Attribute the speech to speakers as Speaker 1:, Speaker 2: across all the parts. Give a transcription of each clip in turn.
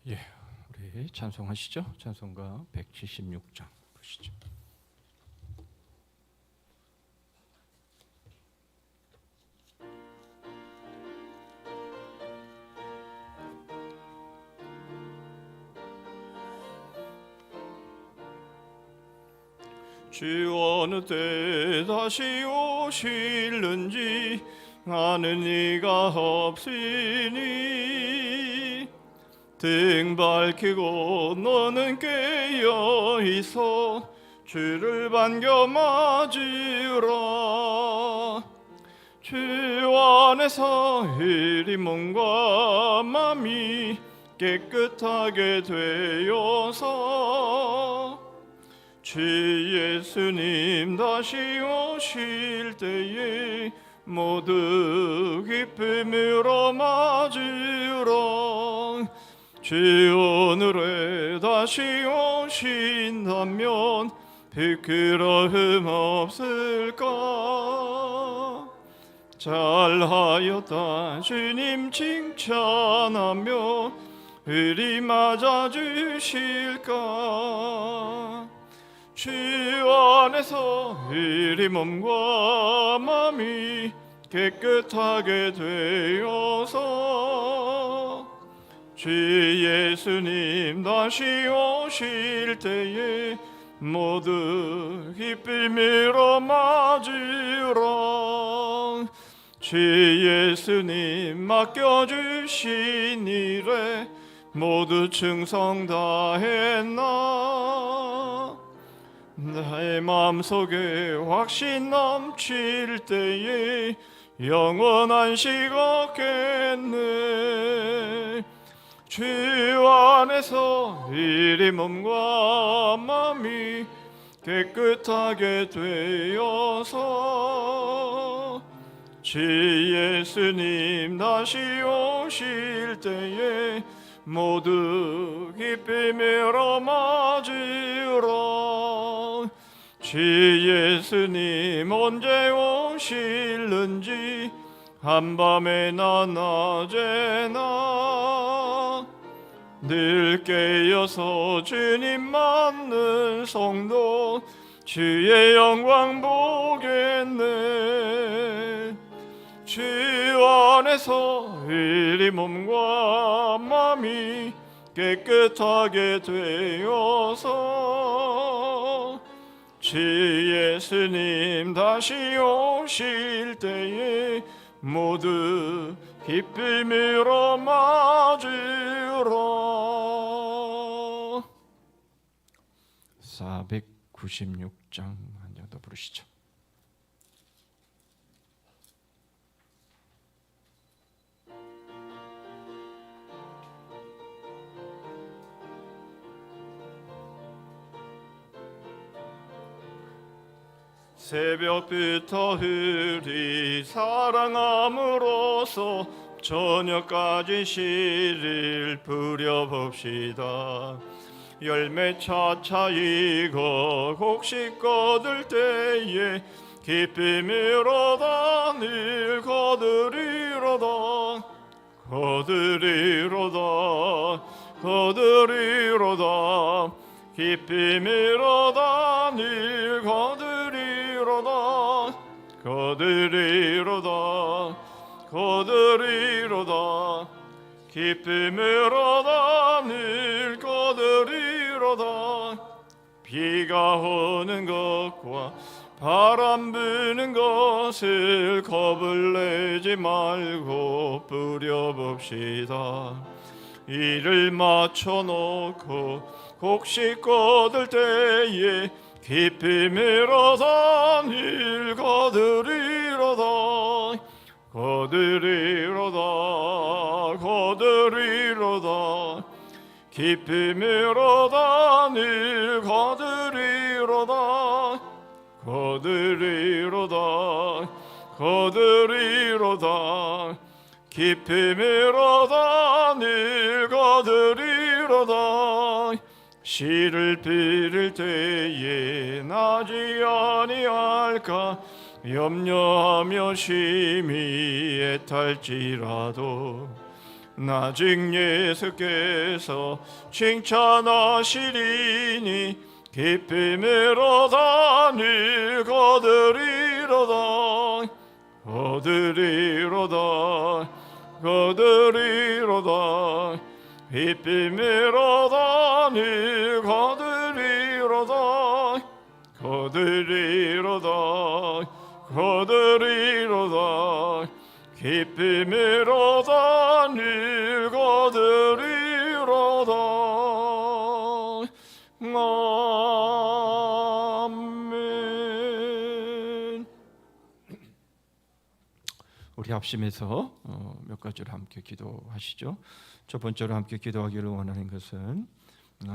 Speaker 1: 예, 우리 찬송하시죠. 찬송가 176장 보시죠.
Speaker 2: 주 어느 때 다시 오실는지 아는 이가 없으니 등 밝히고 너는 깨어 있어 주를 반겨 맞으라. 주 안에서 이리 몸과 맘이 깨끗하게 되어서 주 예수님 다시 오실 때에 모두 기쁨으로 맞으라. 주 오늘에 다시 오신다면 부끄러움 없을까? 잘하였다 주님 칭찬하며 우리 맞아주실까? 주 안에서 우리 몸과 마음이 깨끗하게 되어서 주 예수님 다시 오실 때에 모두 기쁨으로 맞으라. 주 예수님 맡겨주신 일에 모두 충성 다했나? 나의 마음속에 확신 넘칠 때에 영원한 식 얻겠네. 주 안에서 이리 몸과 마음이 깨끗하게 되어서 주 예수님 다시 오실 때에 모두 기쁨으로 맞으라. 주 예수님 언제 오실는지 한밤에나 낮에나 늘 깨어서 주님 맞는 성도 주의 영광 보겠네. 주 안에서 이리 몸과 마음이 깨끗하게 되어서 주 예수님 다시 오실 때에 모두 기쁨으로 맞으라.
Speaker 1: 496장 한 장 더 부르시죠.
Speaker 2: 새벽부터 우리 사랑함으로써 저녁까지 시를 부려봅시다. 열매 차차 익어 곡식 거둘 때에 기쁨으로다 늘 거두리로다. 거두리로다 거두리로다 기쁨으로다 늘 거두리로다. 거두리로다 거두리로다 기쁨으로다 늘 거두리로다. 비가 오는 것과 바람 부는 것을 겁을 내지 말고 뿌려봅시다. 이를 맞춰놓고 곡식 거둘 때에 기쁨으로다 늘 거두리로다. 거두리로다 거두리로다 기쁨으로다 늘 거두리로다. 거두리로다 거두리로다 기쁨으로다 늘 거두리로다. 씨를 뿌릴 때에 나지 아니할까 염려하며 심히 애탈지라도 나직 예수께서 칭찬하시리니 기쁨으로 늘 거두리로다 거두리로다 거두리로다 기쁨으로 늘 거두리로다 거두리로다 거두리로다 기쁨으로 늘 거두리로다 아멘.
Speaker 1: 우리 합심해서 몇 가지로 함께 기도하시죠. 첫 번째로 함께 기도하기를 원하는 것은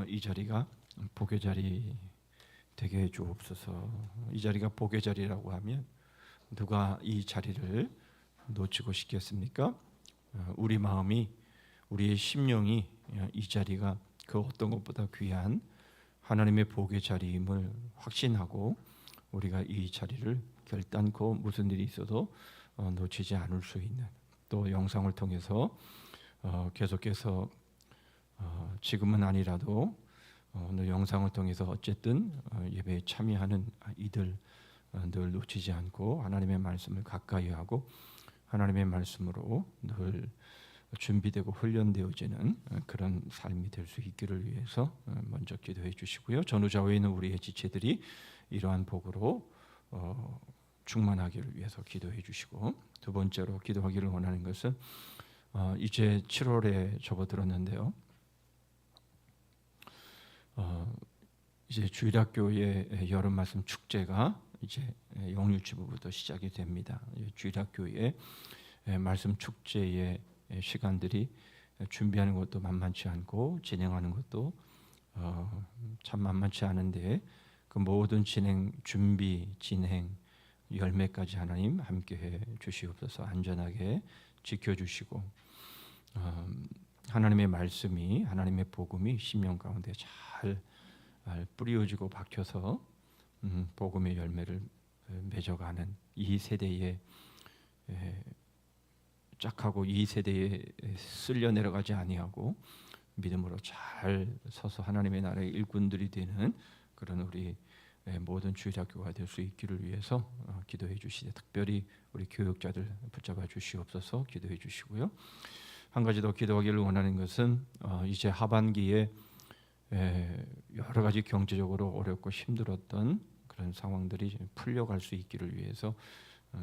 Speaker 1: 이 자리가 복의 자리 되게 해 주옵소서. 이 자리가 복의 자리라고 하면 누가 이 자리를 놓치고 싶겠습니까? 우리 마음이, 우리의 심령이 이 자리가 그 어떤 것보다 귀한 하나님의 복의 자리임을 확신하고 우리가 이 자리를 결단코 무슨 일이 있어도 놓치지 않을 수 있는, 또 영상을 통해서 계속해서 지금은 아니라도 오늘 영상을 통해서 어쨌든 예배에 참여하는 이들 늘 놓치지 않고 하나님의 말씀을 가까이 하고 하나님의 말씀으로 늘 준비되고 훈련되어지는 그런 삶이 될 수 있기를 위해서 먼저 기도해 주시고요. 전후좌우에 있는 우리의 지체들이 이러한 복으로 충만하기를 위해서 기도해 주시고, 두 번째로 기도하기를 원하는 것은 이제 7월에 접어들었는데요. 이제 주일학교의 여름 말씀 축제가 이제 영유치부부터 시작이 됩니다. 주일학교의 말씀 축제의 시간들이 준비하는 것도 만만치 않고 진행하는 것도 참 만만치 않은데, 그 모든 준비, 진행, 열매까지 하나님 함께해 주시옵소서. 안전하게 지켜주시고 하나님의 말씀이, 하나님의 복음이 심령 가운데 잘 뿌려지고 박혀서 복음의 열매를 맺어가는 이 세대에 짝하고 이 세대에 쓸려 내려가지 아니하고 믿음으로 잘 서서 하나님의 나라의 일꾼들이 되는 그런 우리 모든 주일학교가 될 수 있기를 위해서 기도해 주시되, 특별히 우리 교육자들 붙잡아 주시옵소서. 기도해 주시고요. 한 가지 더 기도하기를 원하는 것은 이제 하반기에 여러 가지 경제적으로 어렵고 힘들었던 그런 상황들이 풀려갈 수 있기를 위해서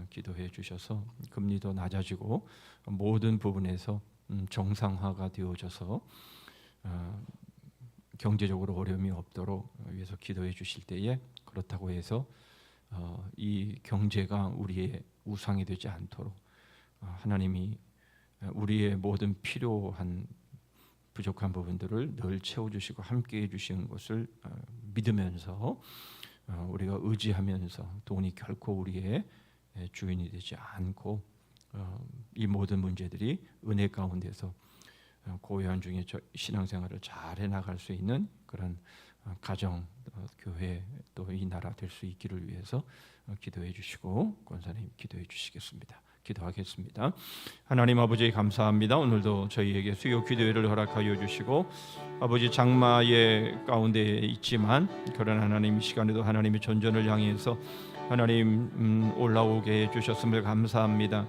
Speaker 1: 기도해 주셔서 금리도 낮아지고 모든 부분에서 정상화가 되어져서 경제적으로 어려움이 없도록 위해서 기도해 주실 때에, 그렇다고 해서 이 경제가 우리의 우상이 되지 않도록 하나님이 우리의 모든 필요한 부족한 부분들을 늘 채워주시고 함께해 주시는 것을 믿으면서 우리가 의지하면서 돈이 결코 우리의 주인이 되지 않고 이 모든 문제들이 은혜 가운데서 고요한 중에 신앙생활을 잘 해나갈 수 있는 그런 가정, 교회, 또 이 나라 될 수 있기를 위해서 기도해 주시고, 권사님 기도해 주시겠습니다. 기도하겠습니다. 하나님 아버지 감사합니다. 오늘도 저희에게 수요 기도회를 허락하여 주시고, 아버지 장마의 가운데 있지만 그런 하나님 시간에도 하나님의 전전을 향해서 하나님 올라오게 해 주셨음을 감사합니다.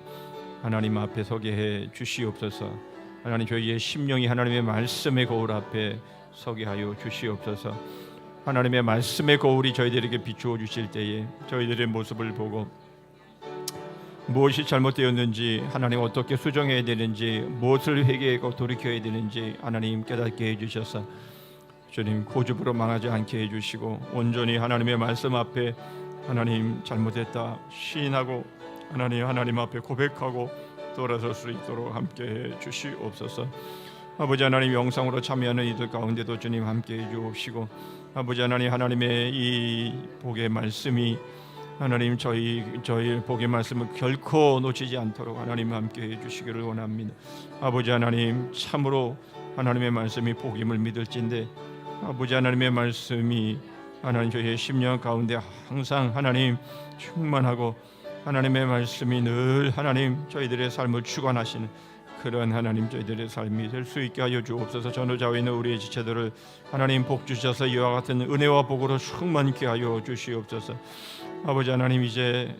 Speaker 1: 하나님 앞에 서게 해 주시옵소서. 하나님 저희의 심령이 하나님의 말씀의 거울 앞에 서게 하여 주시옵소서. 하나님의 말씀의 거울이 저희들에게 비추어 주실 때에 저희들의 모습을 보고 무엇이 잘못되었는지, 하나님 어떻게 수정해야 되는지, 무엇을 회개하고 돌이켜야 되는지 하나님 깨닫게 해주셔서 주님 고집으로 망하지 않게 해주시고, 온전히 하나님의 말씀 앞에 하나님 잘못했다 시인하고 하나님 앞에 고백하고 돌아설 수 있도록 함께해 주시옵소서. 아버지 하나님, 영상으로 참여하는 이들 가운데도 주님 함께해 주옵시고, 아버지 하나님, 하나님의 이 복의 말씀이 하나님 저희 복의 말씀을 결코 놓치지 않도록 하나님 함께해 주시기를 원합니다. 아버지 하나님, 참으로 하나님의 말씀이 복임을 믿을진데 아버지 하나님의 말씀이 하나님 저희의 심령 가운데 항상 하나님 충만하고 하나님의 말씀이 늘 하나님 저희들의 삶을 주관하시는 그런 하나님 저희들의 삶이 될 수 있게 하여 주옵소서. 전후좌우에 있는 우리의 지체들을 하나님 복 주셔서 이와 같은 은혜와 복으로 충만케 하여 주시옵소서. 아버지 하나님, 이제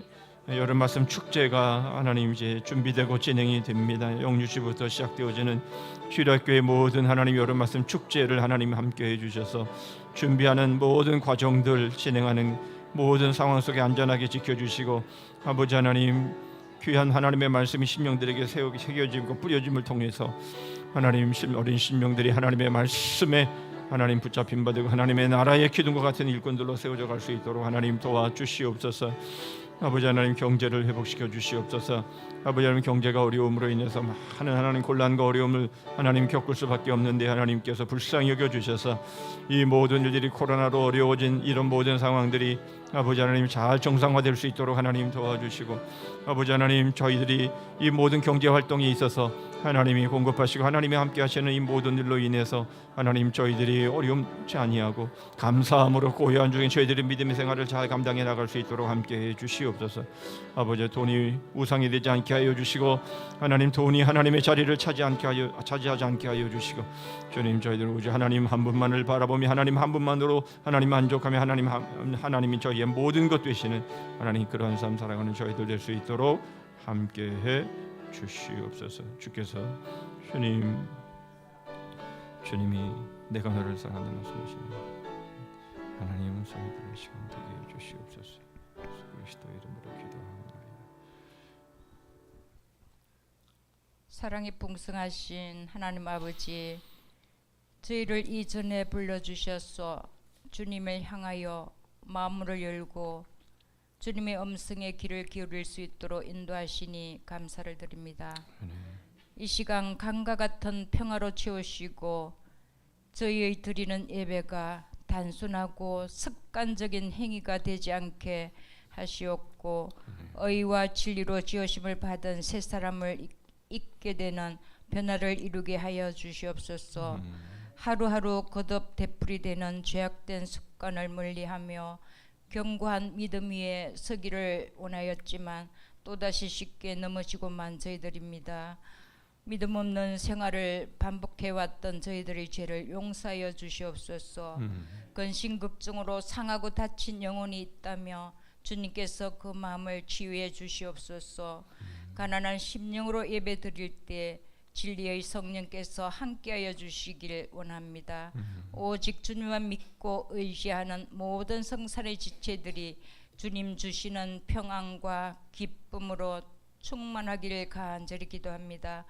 Speaker 1: 여름 말씀 축제가 하나님 이제 준비되고 진행이 됩니다. 영유시부터 시작되어지는 주일학교의 모든 하나님 여름 말씀 축제를 하나님 함께 해주셔서 준비하는 모든 과정들, 진행하는 모든 상황 속에 안전하게 지켜주시고, 아버지 하나님 귀한 하나님의 말씀이 심령들에게 새겨지고 뿌려짐을 통해서 하나님 어린 심령들이 하나님의 말씀에 하나님 붙잡힌 바 되고 하나님의 나라의 기둥과 같은 일꾼들로 세워져 갈 수 있도록 하나님 도와주시옵소서. 아버지 하나님 경제를 회복시켜 주시옵소서. 아버지 하나님 경제가 어려움으로 인해서 많은 하나님 곤란과 어려움을 하나님 겪을 수밖에 없는데 하나님께서 불쌍히 여겨 주셔서 이 모든 일들이 코로나로 어려워진 이런 모든 상황들이 아버지 하나님 잘 정상화될 수 있도록 하나님 도와주시고, 아버지 하나님 저희들이 이 모든 경제 활동에 있어서 하나님이 공급하시고 하나님이 함께 하시는 이 모든 일로 인해서 하나님 저희들이 어려움치 아니하고 감사함으로 고요한 중에 저희들의 믿음의 생활을 잘 감당해 나갈 수 있도록 함께 해 주시옵소서. 아버지 돈이 우상이 되지 않게 하여 주시고 하나님 돈이 하나님의 자리를 차지하지 않게 하여 주시고, 주님 저희들 오직 하나님 한 분만을 바라보며 하나님 한 분만으로 하나님 만족하며 하나님이 저희의 모든 것 되시는 하나님 그러한 삶 살아가는 저희들 될 수 있도록 함께 해 주시옵소서. 주께서 주님이 내가 너를 사랑한다 말씀하시는 하나님은 성이 들을 시간 되게 해 주시옵소서. 예수 그리스도의 이름으로 기도합니다.
Speaker 3: 사랑이 풍성하신 하나님 아버지, 저희를 이전에 불러주셔서 주님을 향하여 마음을 열고 주님의 음성에 귀를 기울일 수 있도록 인도하시니 감사를 드립니다. 이 시간 강과 같은 평화로 채우시고 저희의 드리는 예배가 단순하고 습관적인 행위가 되지 않게 하시옵고 의와 진리로 지으심을 받은 새 사람을 잊게 되는 변화를 이루게 하여 주시옵소서. 하루하루 거듭 되풀이되는 죄악된 습관을 멀리하며 견고한 믿음 위에 서기를 원하였지만 또다시 쉽게 넘어지고만 저희들입니다. 믿음 없는 생활을 반복해왔던 저희들의 죄를 용서하여 주시옵소서. 근심걱정으로 상하고 다친 영혼이 있다며 주님께서 그 마음을 치유해 주시옵소서. 가난한 심령으로 예배 드릴 때 진리의 성령께서 함께하여 주시길 원합니다. 오직 주님만 믿고 의지하는 모든 성산의 지체들이 주님 주시는 평안과 기쁨으로 충만하기를 간절히 기도합니다.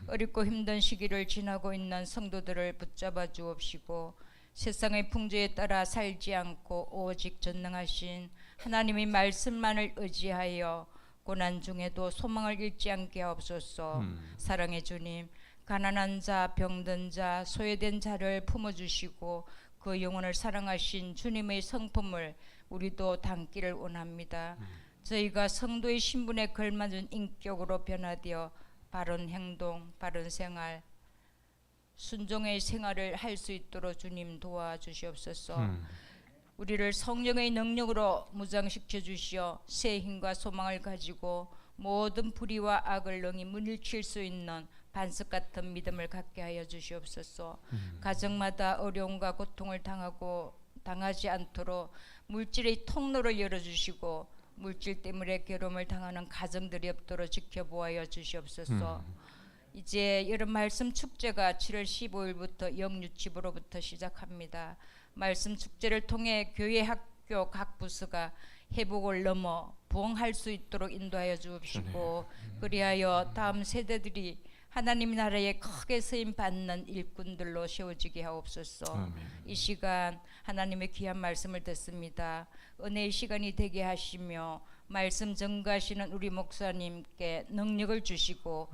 Speaker 3: 어렵고 힘든 시기를 지나고 있는 성도들을 붙잡아 주옵시고 세상의 풍조에 따라 살지 않고 오직 전능하신 하나님의 말씀만을 의지하여 고난 중에도 소망을 잃지 않게 하옵소서. 사랑의 주님, 가난한 자, 병든 자, 소외된 자를 품어주시고 그 영혼을 사랑하신 주님의 성품을 우리도 담기를 원합니다. 저희가 성도의 신분에 걸맞은 인격으로 변화되어 바른 행동, 바른 생활, 순종의 생활을 할 수 있도록 주님 도와주시옵소서. 우리를 성령의 능력으로 무장시켜 주시어 새 힘과 소망을 가지고 모든 불의와 악을 능히 물리칠 수 있는 반석 같은 믿음을 갖게 하여 주시옵소서. 가정마다 어려움과 고통을 당하지 않도록 물질의 통로를 열어주시고 물질 때문에 괴로움을 당하는 가정들이 없도록 지켜보아여 주시옵소서. 이제 여름 말씀 축제가 7월 15일부터 영유치부로부터 시작합니다. 말씀 축제를 통해 교회 학교 각 부서가 회복을 넘어 부흥할 수 있도록 인도하여 주옵시고 그리하여 다음 세대들이 하나님 나라에 크게 쓰임 받는 일꾼들로 세워지게 하옵소서. 아멘. 이 시간 하나님의 귀한 말씀을 듣습니다. 은혜의 시간이 되게 하시며 말씀 전가하시는 우리 목사님께 능력을 주시고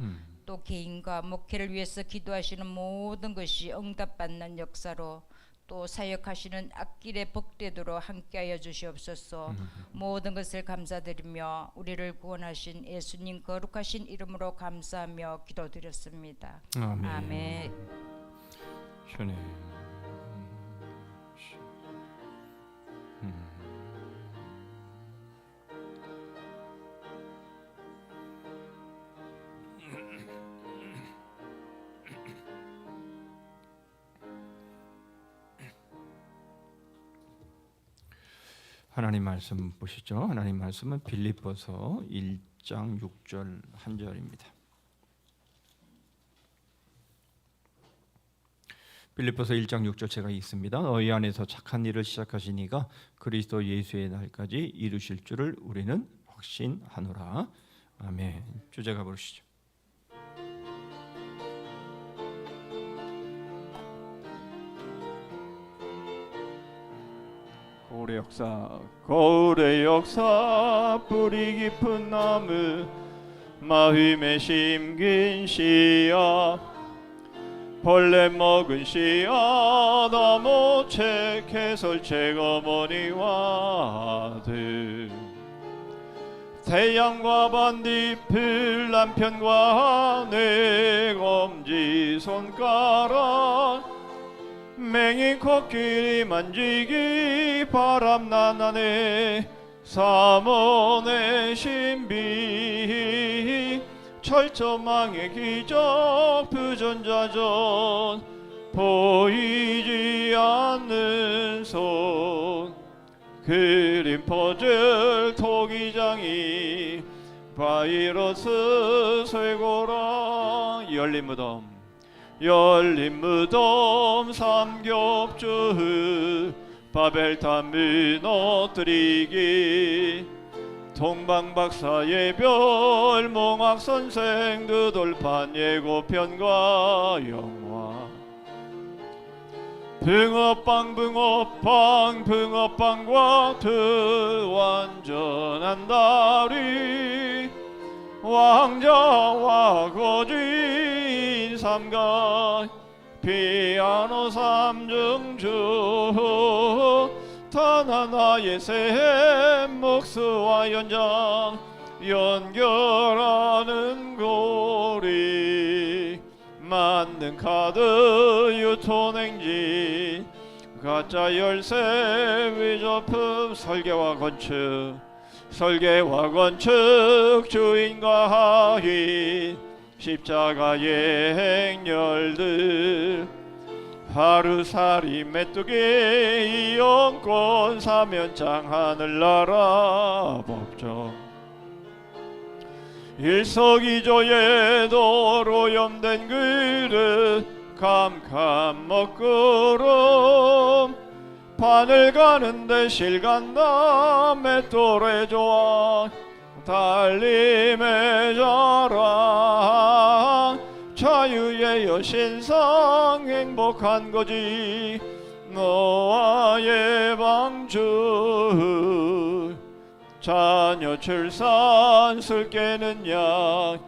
Speaker 3: 또 개인과 목회를 위해서 기도하시는 모든 것이 응답받는 역사로 또 사역하시는 앞길에 복되도록 함께하여 주시옵소서. 모든 것을 감사드리며 우리를 구원하신 예수님 거룩하신 이름으로 감사하며 기도드렸습니다.
Speaker 1: 아멘.
Speaker 3: 아멘.
Speaker 1: 주님. 하나님 말씀 보시죠. 하나님 말씀은 빌립보서 1장 6절 한 절입니다. 빌립보서 1장 6절 제가 읽습니다. 너희 안에서 착한 일을 시작하신 이가 그리스도 예수의 날까지 이루실 줄을 우리는 확신하노라. 아멘. 주제가 보시죠.
Speaker 2: 거울의 역사 뿌리 깊은 나무 마음에 심긴 씨앗 벌레 먹은 씨앗 나무책 해설책 어머니와 아들 태양과 반딧불 남편과 내 검지 손가락 맹인 코끼리 만지기 바람난 안에 삼원의 신비 철저망의 기적 부전자전 보이지 않는 손 그림 퍼즐 토기장이 바이러스 쇠고라 열린 무덤 삼겹주 바벨탑 무너뜨리기 동방박사 예별 몽학선생 느돌판 예고편과 영화 붕어빵과 완전한 다리 왕자와 거주인 삼가 피아노 삼중주 단 하나의 샘 목수와 연장 연결하는 고리 만능 카드 유통행진 가짜 열쇠 위조품 설계와 건축 주인과 하인 십자가의 행렬들 하루살이 메뚜기 이용권 사면장 하늘나라 법정 일석이조의 도로 염된 그릇 캄캄 먹구름 바늘 가는데 실간다 맷돌에 좋아 달림의 자랑 자유의 여신상 행복한 거지 너와의 방주 자녀 출산 술 깨는 양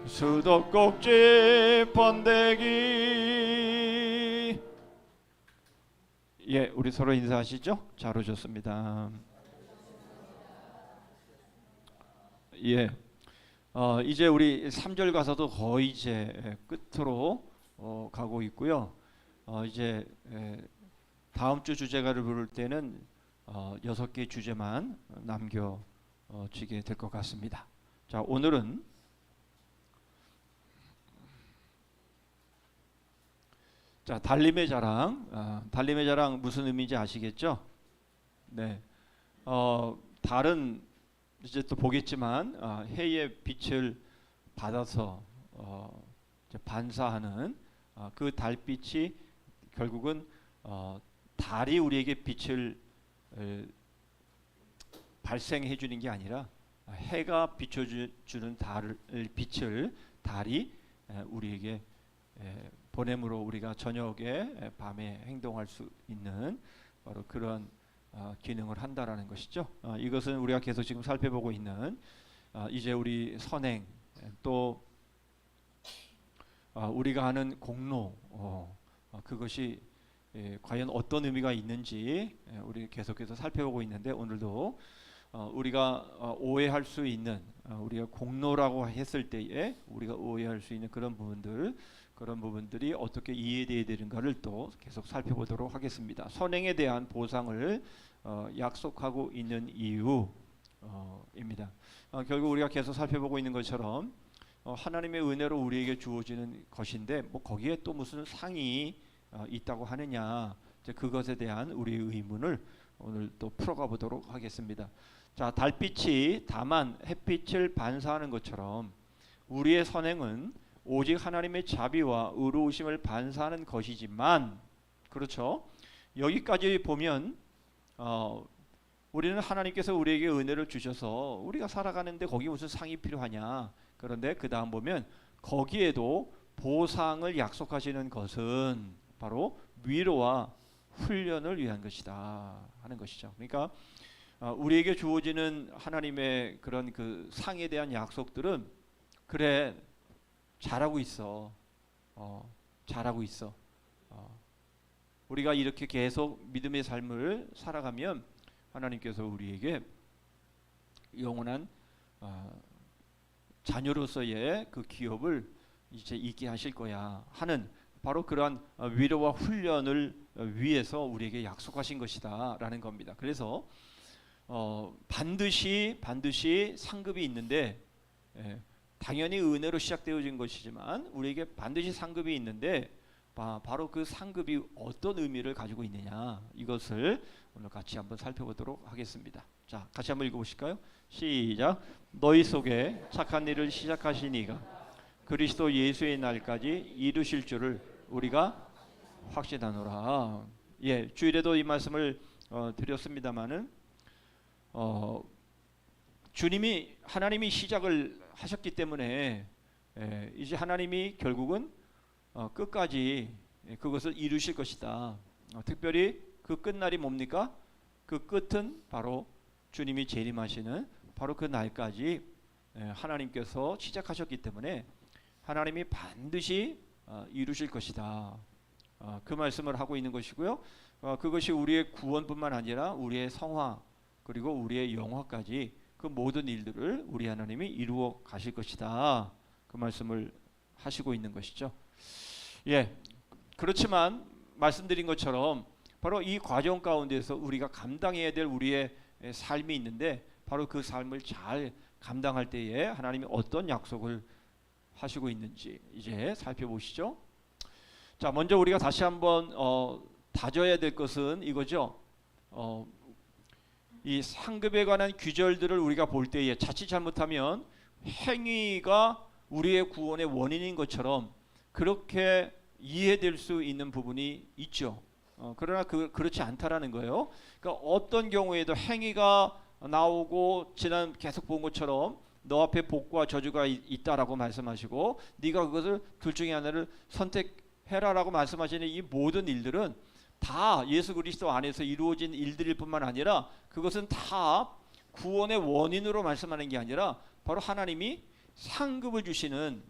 Speaker 2: 수도꼭지 번데기 예, 우리 서로 인사하시죠? 잘 오셨습니다. 예, 이제 우리 3절 가서도 거의 이제 끝으로 가고 있고요. 이제 다음 주 주제가를 부를 때는 6개 주제만 남겨지게 될 것 같습니다. 자, 오늘은 자, 달림의 자랑. 달림의 자랑 무슨 의미인지 아시겠죠? 네. 달은 이제 또 보겠지만 해의 빛을 받아서 이제 반사하는 그 달빛이 결국은 달이 우리에게 빛을 발생해 주는 게 아니라 해가 비춰주는 빛을 달이 우리에게 보냄으로 우리가 저녁에 밤에 행동할 수 있는 바로 그런 기능을 한다라는 것이죠. 이것은 우리가 계속 지금 살펴보고 있는 이제 우리 선행 또 우리가 하는 공로 그것이 과연 어떤 의미가 있는지 우리 계속해서 살펴보고 있는데 오늘도 우리가 오해할 수 있는 우리가 공로라고 했을 때에 우리가 오해할 수 있는 그런 부분들이 어떻게 이해되어야 되는가를 또 계속 살펴보도록 하겠습니다. 선행에 대한 보상을 약속하고 있는 이유입니다. 결국 우리가 계속 살펴보고 있는 것처럼 하나님의 은혜로 우리에게 주어지는 것인데 뭐 거기에 또 무슨 상이 있다고 하느냐 이제 그것에 대한 우리의 의문을 오늘 또 풀어가 보도록 하겠습니다. 자, 달빛이 다만 햇빛을 반사하는 것처럼 우리의 선행은 오직 하나님의 자비와 의로우심을 반사하는 것이지만, 그렇죠? 여기까지 보면 우리는 하나님께서 우리에게 은혜를 주셔서 우리가 살아가는데 거기 무슨 상이 필요하냐. 그런데 그 다음 보면 거기에도 보상을 약속하시는 것은 바로 위로와 훈련을 위한 것이다 하는 것이죠. 그러니까 우리에게 주어지는 하나님의 그런 그 상에 대한 약속들은, 그래 잘하고 있어, 잘하고 있어. 우리가 이렇게 계속 믿음의 삶을 살아가면 하나님께서 우리에게 영원한 자녀로서의 그 기업을 이제 있게 하실 거야 하는, 바로 그러한 위로와 훈련을 위해서 우리에게 약속하신 것이다 라는 겁니다. 그래서 반드시 상급이 있는데, 당연히 은혜로 시작되어진 것이지만 우리에게 반드시 상급이 있는데, 바로 그 상급이 어떤 의미를 가지고 있느냐, 이것을 오늘 같이 한번 살펴보도록 하겠습니다. 자, 같이 한번 읽어보실까요? 시작. 너희 속에 착한 일을 시작하신 이가 그리스도 예수의 날까지 이루실 줄을 우리가 확신하노라. 예, 주일에도 이 말씀을 드렸습니다마는 주님이, 하나님이 시작을 하셨기 때문에 이제 하나님이 결국은 끝까지 그것을 이루실 것이다. 특별히 그 끝날이 뭡니까? 그 끝은 바로 주님이 재림하시는 바로 그 날까지 하나님께서 시작하셨기 때문에 하나님이 반드시 이루실 것이다. 그 말씀을 하고 있는 것이고요. 그것이 우리의 구원뿐만 아니라 우리의 성화 그리고 우리의 영화까지 그 모든 일들을 우리 하나님이 이루어 가실 것이다. 그 말씀을 하시고 있는 것이죠. 예, 그렇지만 말씀드린 것처럼 바로 이 과정 가운데서 우리가 감당해야 될 우리의 삶이 있는데, 바로 그 삶을 잘 감당할 때에 하나님이 어떤 약속을 하시고 있는지 이제 살펴보시죠. 자, 먼저 우리가 다시 한번 다져야 될 것은 이거죠. 이 상급에 관한 규절들을 우리가 볼 때에 자칫 잘못하면 행위가 우리의 구원의 원인인 것처럼 그렇게 이해될 수 있는 부분이 있죠. 그러나 그렇지 않다라는 거예요. 그러니까 어떤 경우에도 행위가 나오고 지난 계속 본 것처럼 너 앞에 복과 저주가 있다라고 말씀하시고 네가 그것을 둘 중에 하나를 선택해라라고 말씀하시는 이 모든 일들은 다 예수 그리스도 안에서 이루어진 일들일 뿐만 아니라 그것은 다 구원의 원인으로 말씀하는 게 아니라 바로 하나님이 상급을 주시는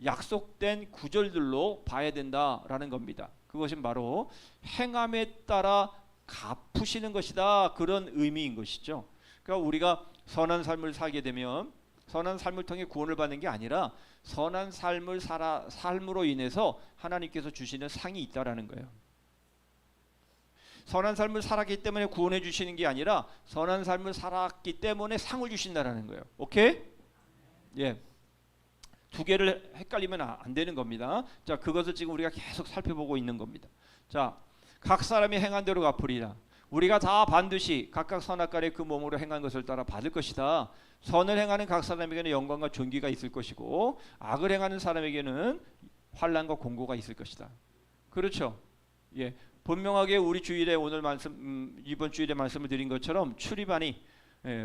Speaker 2: 약속된 구절들로 봐야 된다라는 겁니다. 그것은 바로 행함에 따라 갚으시는 것이다, 그런 의미인 것이죠. 그러니까 우리가 선한 삶을 살게 되면 선한 삶을 통해 구원을 받는 게 아니라 선한 삶으로 인해서 하나님께서 주시는 상이 있다라는 거예요. 선한 삶을 살았기 때문에 구원해 주시는 게 아니라 선한 삶을 살았기 때문에 상을 주신다라는 거예요. 오케이? 예. 두 개를 헷갈리면 안 되는 겁니다. 자, 그것을 지금 우리가 계속 살펴보고 있는 겁니다. 자, 각 사람이 행한 대로 갚으리라. 우리가 다 반드시 각각 선악간에 그 몸으로 행한 것을 따라 받을 것이다. 선을 행하는 각 사람에게는 영광과 존귀가 있을 것이고 악을 행하는 사람에게는 환난과 공고가 있을 것이다. 그렇죠? 예. 분명하게 우리 주일에 오늘 말씀 이번 주일에 말씀을 드린 것처럼 출입안이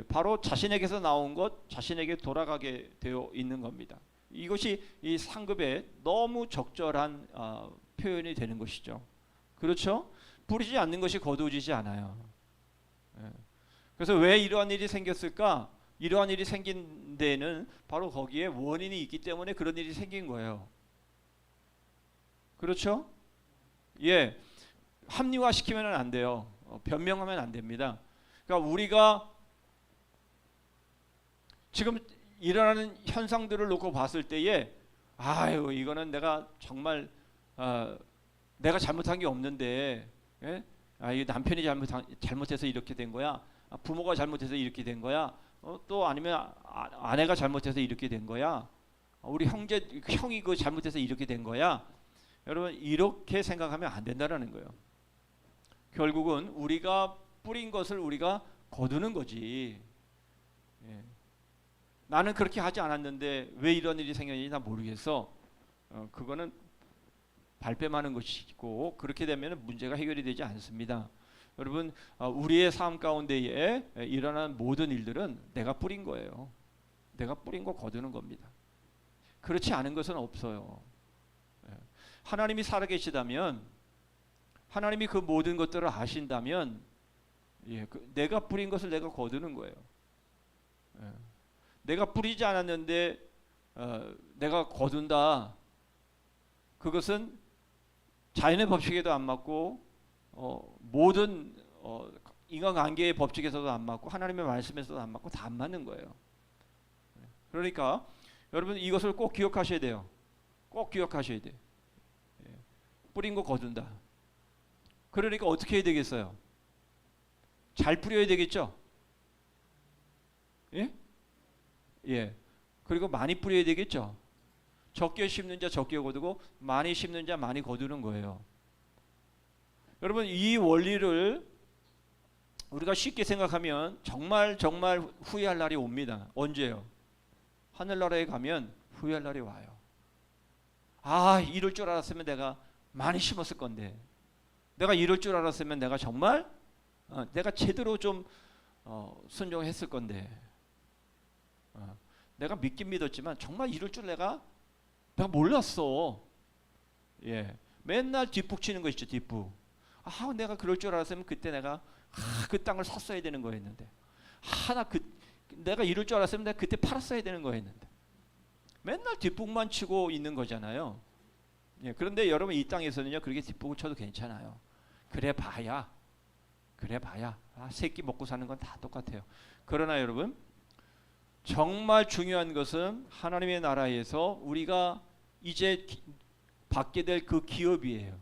Speaker 2: 바로 자신에게서 나온 것 자신에게 돌아가게 되어 있는 겁니다. 이것이 이 상급에 너무 적절한 표현이 되는 것이죠. 그렇죠? 부르지 않는 것이 거두어지지 않아요. 그래서 왜 이러한 일이 생겼을까? 이러한 일이 생긴 데는 바로 거기에 원인이 있기 때문에 그런 일이 생긴 거예요. 그렇죠? 예. 합리화시키면 안 돼요. 변명하면 안 됩니다. 그러니까 우리가 지금 일어나는 현상들을 놓고 봤을 때에 아유 이거는 내가 정말 내가 잘못한 게 없는데 예? 이 남편이 잘못해서 이렇게 된 거야. 부모가 잘못해서 이렇게 된 거야. 또 아니면 아내가 잘못해서 이렇게 된 거야. 우리 형이 그 잘못해서 이렇게 된 거야. 여러분 이렇게 생각하면 안 된다라는 거예요. 결국은 우리가 뿌린 것을 우리가 거두는 거지. 예. 나는 그렇게 하지 않았는데 왜 이런 일이 생겼는지 나 모르겠어. 그거는 발뺌하는 것이고 그렇게 되면 문제가 해결이 되지 않습니다. 여러분, 우리의 삶 가운데에 일어나는 모든 일들은 내가 뿌린 거예요. 내가 뿌린 거 거두는 겁니다. 그렇지 않은 것은 없어요. 하나님이 살아계시다면, 하나님이 그 모든 것들을 아신다면, 내가 뿌린 것을 내가 거두는 거예요. 내가 뿌리지 않았는데 내가 거둔다. 그것은 자연의 법칙에도 안 맞고 모든 인간관계의 법칙에서도 안 맞고 하나님의 말씀에서도 안 맞고 다 안 맞는 거예요. 그러니까 여러분 이것을 꼭 기억하셔야 돼요. 꼭 기억하셔야 돼. 뿌린 거 거둔다. 그러니까 어떻게 해야 되겠어요? 잘 뿌려야 되겠죠? 예? 예. 그리고 많이 뿌려야 되겠죠? 적게 심는 자 적게 거두고 많이 심는 자 많이 거두는 거예요. 여러분 이 원리를 우리가 쉽게 생각하면 정말 후회할 날이 옵니다. 언제요? 하늘나라에 가면 후회할 날이 와요. 아, 이럴 줄 알았으면 내가 많이 심었을 건데, 내가 이럴 줄 알았으면 내가 정말 내가 제대로 좀 순종했을 건데, 내가 믿긴 믿었지만 정말 이럴 줄 내가 몰랐어. 예, 맨날 뒷북 치는 거 있죠, 뒷북. 아, 내가 그럴 줄 알았으면 그때 내가 그 땅을 샀어야 되는 거였는데, 내가 이럴 줄 알았으면 내가 그때 팔았어야 되는 거였는데, 맨날 뒷북만 치고 있는 거잖아요. 예, 그런데 여러분 이 땅에서는요 그렇게 뒷북을 쳐도 괜찮아요. 그래 봐야 새끼 먹고 사는 건 다 똑같아요. 그러나 여러분 정말 중요한 것은 하나님의 나라에서 우리가 이제 받게 될 그 기업이에요.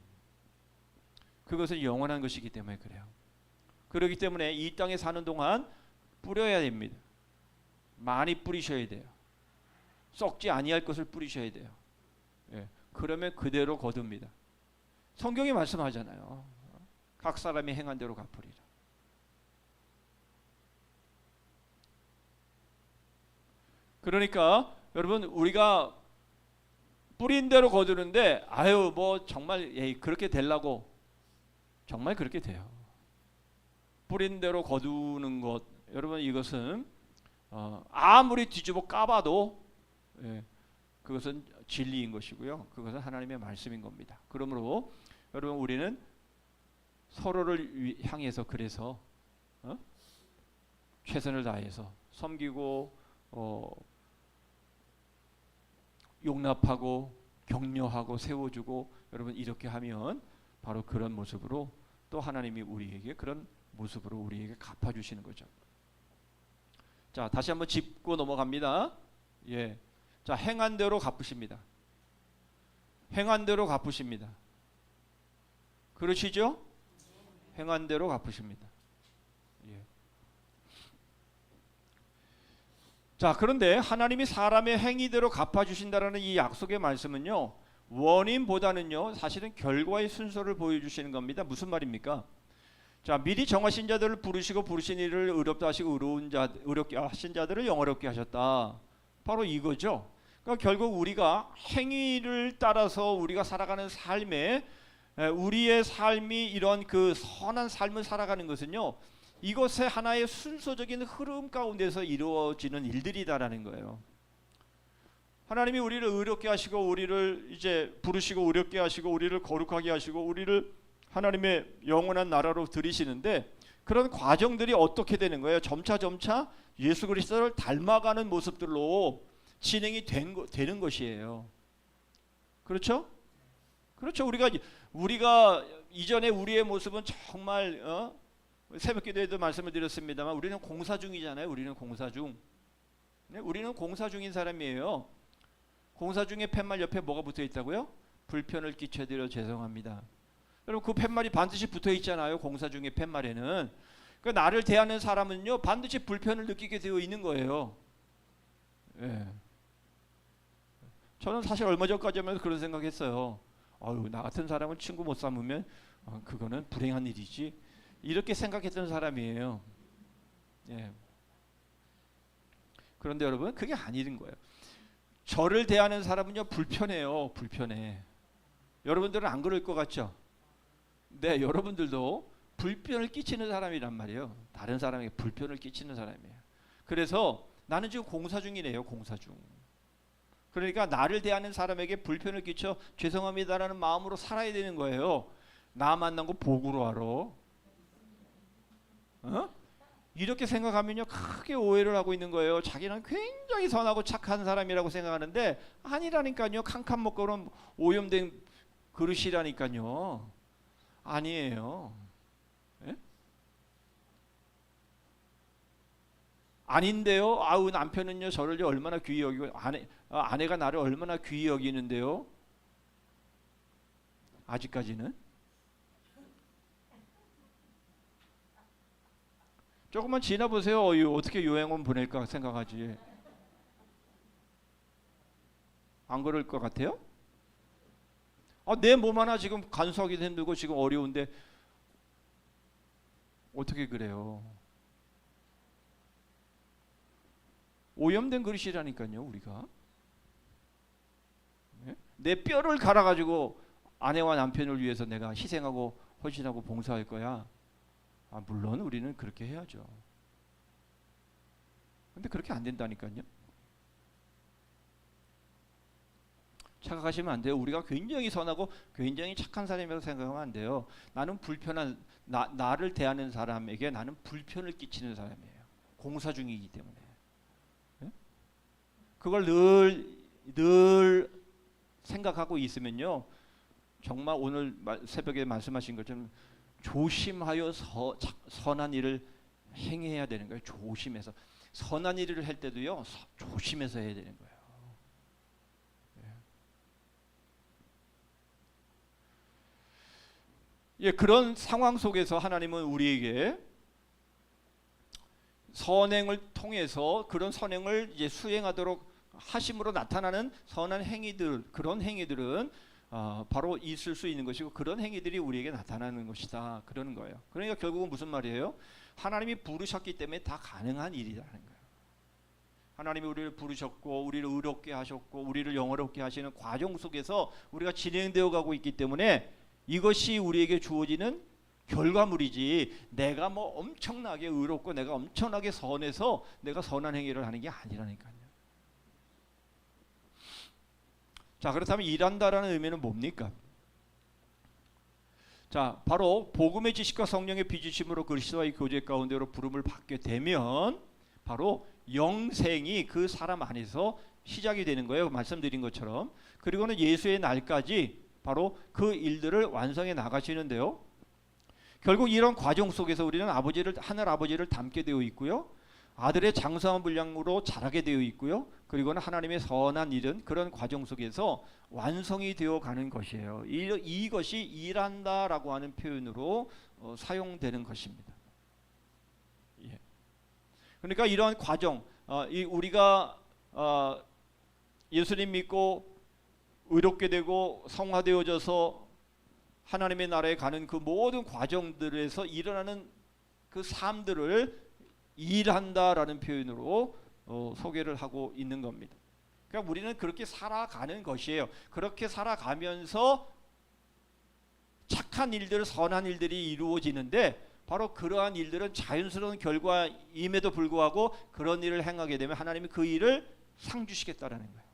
Speaker 2: 그것은 영원한 것이기 때문에 그래요. 그렇기 때문에 이 땅에 사는 동안 뿌려야 됩니다. 많이 뿌리셔야 돼요. 썩지 아니할 것을 뿌리셔야 돼요. 예, 그러면 그대로 거둡니다. 성경이 말씀하잖아요. 각 사람이 행한 대로 갚으리라. 그러니까 여러분 우리가 뿌린 대로 거두는데 아유 뭐 정말 그렇게 되려고 정말 그렇게 돼요. 뿌린 대로 거두는 것 여러분 이것은 아무리 뒤집어 까봐도 그것은 진리인 것이고요. 그것은 하나님의 말씀인 겁니다. 그러므로 여러분 우리는 서로를 향해서 그래서 최선을 다해서 섬기고 용납하고 격려하고 세워주고 여러분 이렇게 하면 바로 그런 모습으로 또 하나님이 우리에게 그런 모습으로 우리에게 갚아주시는 거죠. 자 다시 한번 짚고 넘어갑니다. 예, 자 행한 대로 갚으십니다. 행한 대로 갚으십니다. 그러시죠? 행한 대로 갚으십니다. 예. 자 그런데 하나님이 사람의 행위대로 갚아주신다라는 이 약속의 말씀은요 원인보다는요 사실은 결과의 순서를 보여주시는 겁니다. 무슨 말입니까? 자 미리 정하신 자들을 부르시고 부르신 일을 의롭다 하시고 의롭게 하신 자들을 영어롭게 하셨다. 바로 이거죠. 그러니까 결국 우리가 행위를 따라서 우리가 살아가는 삶에 우리의 삶이 이런 그 선한 삶을 살아가는 것은요 이것의 하나의 순서적인 흐름 가운데서 이루어지는 일들이다라는 거예요. 하나님이 우리를 의롭게 하시고 우리를 이제 부르시고 의롭게 하시고 우리를 거룩하게 하시고 우리를 하나님의 영원한 나라로 들이시는데 그런 과정들이 어떻게 되는 거예요? 점차 예수 그리스도를 닮아가는 모습들로 진행이 되는 것이에요. 그렇죠? 그렇죠. 우리가 이전에 우리의 모습은 정말 새벽기도에도 말씀을 드렸습니다만 우리는 공사 중이잖아요. 우리는 공사 중. 네? 우리는 공사 중인 사람이에요. 공사 중에 팻말 옆에 뭐가 붙어 있다고요? 불편을 끼쳐드려 죄송합니다. 여러분 그 팻말이 반드시 붙어 있잖아요. 공사 중에 팻말에는. 그 나를 대하는 사람은요 반드시 불편을 느끼게 되어 있는 거예요. 예. 저는 사실 얼마 전까지 하면서 그런 생각했어요. 나 같은 사람은 친구 못 삼으면 그거는 불행한 일이지. 이렇게 생각했던 사람이에요. 예. 그런데 여러분 그게 아닌 거예요. 저를 대하는 사람은요 불편해요. 불편해. 여러분들은 안 그럴 것 같죠? 네, 여러분들도 불편을 끼치는 사람이란 말이에요. 다른 사람에게 불편을 끼치는 사람이에요. 그래서 나는 지금 공사 중이네요. 공사 중. 그러니까 나를 대하는 사람에게 불편을 끼쳐 죄송합니다라는 마음으로 살아야 되는 거예요. 나 만난 거 복으로 알아. 이렇게 생각하면요 크게 오해를 하고 있는 거예요. 자기는 굉장히 선하고 착한 사람이라고 생각하는데 아니라니까요. 칸칸 먹고는 오염된 그릇이라니까요. 아니에요. 예? 아닌데요. 아우 남편은요 저를 얼마나 귀히 여기고 아내가 나를 얼마나 귀히 여기는데요. 아직까지는 조금만 지나보세요. 어떻게 요양원 보낼까 생각하지. 안 그럴 것 같아요? 내 몸 하나 지금 간수하기도 힘들고 지금 어려운데 어떻게 그래요? 오염된 그릇이라니까요. 우리가 내 뼈를 갈아가지고 아내와 남편을 위해서 내가 희생하고 헌신하고 봉사할 거야. 물론 우리는 그렇게 해야죠. 근데 그렇게 안 된다니까요. 착각하시면 안 돼요. 우리가 굉장히 선하고 굉장히 착한 사람이라고 생각하면 안 돼요. 나는 불편한 나를 대하는 사람에게 나는 불편을 끼치는 사람이에요. 공사 중이기 때문에. 그걸 늘 생각하고 있으면요. 정말 오늘 새벽에 말씀하신 것처럼 조심하여 선한 일을 행해야 되는 거예요. 조심해서. 선한 일을 할 때도요. 조심해서 해야 되는 거예요. 예, 그런 상황 속에서 하나님은 우리에게 선행을 통해서 그런 선행을 이제 수행하도록 하심으로 나타나는 선한 행위들, 그런 행위들은 바로 있을 수 있는 것이고 그런 행위들이 우리에게 나타나는 것이다. 그러는 거예요. 그러니까 결국은 무슨 말이에요? 하나님이 부르셨기 때문에 다 가능한 일이라는 거예요. 하나님이 우리를 부르셨고 우리를 의롭게 하셨고 우리를 영화롭게 하시는 과정 속에서 우리가 진행되어 가고 있기 때문에 이것이 우리에게 주어지는 결과물이지 내가 뭐 엄청나게 의롭고 내가 엄청나게 선해서 내가 선한 행위를 하는 게 아니라니까요. 자, 그렇다면 일한다라는 의미는 뭡니까? 자, 바로 복음의 지식과 성령의 비주심으로 그리스도와의 교제 가운데로 부름을 받게 되면 바로 영생이 그 사람 안에서 시작이 되는 거예요. 말씀드린 것처럼. 그리고는 예수의 날까지 바로 그 일들을 완성해 나가시는데요. 결국 이런 과정 속에서 우리는 하늘 아버지를 닮게 되어 있고요. 아들의 장성한 분량으로 자라게 되어 있고요. 그리고는 하나님의 선한 일은 그런 과정 속에서 완성이 되어 가는 것이에요. 이것이 일한다라고 하는 표현으로 사용되는 것입니다. 예. 그러니까 이러한 과정, 우리가 예수님 믿고 의롭게 되고 성화되어져서 하나님의 나라에 가는 그 모든 과정들에서 일어나는 그 삶들을 일한다라는 표현으로 소개를 하고 있는 겁니다. 그러니까 우리는 그렇게 살아가는 것이에요. 그렇게 살아가면서 착한 일들, 선한 일들이 이루어지는데 바로 그러한 일들은 자연스러운 결과임에도 불구하고 그런 일을 행하게 되면 하나님이 그 일을 상 주시겠다라는 거예요.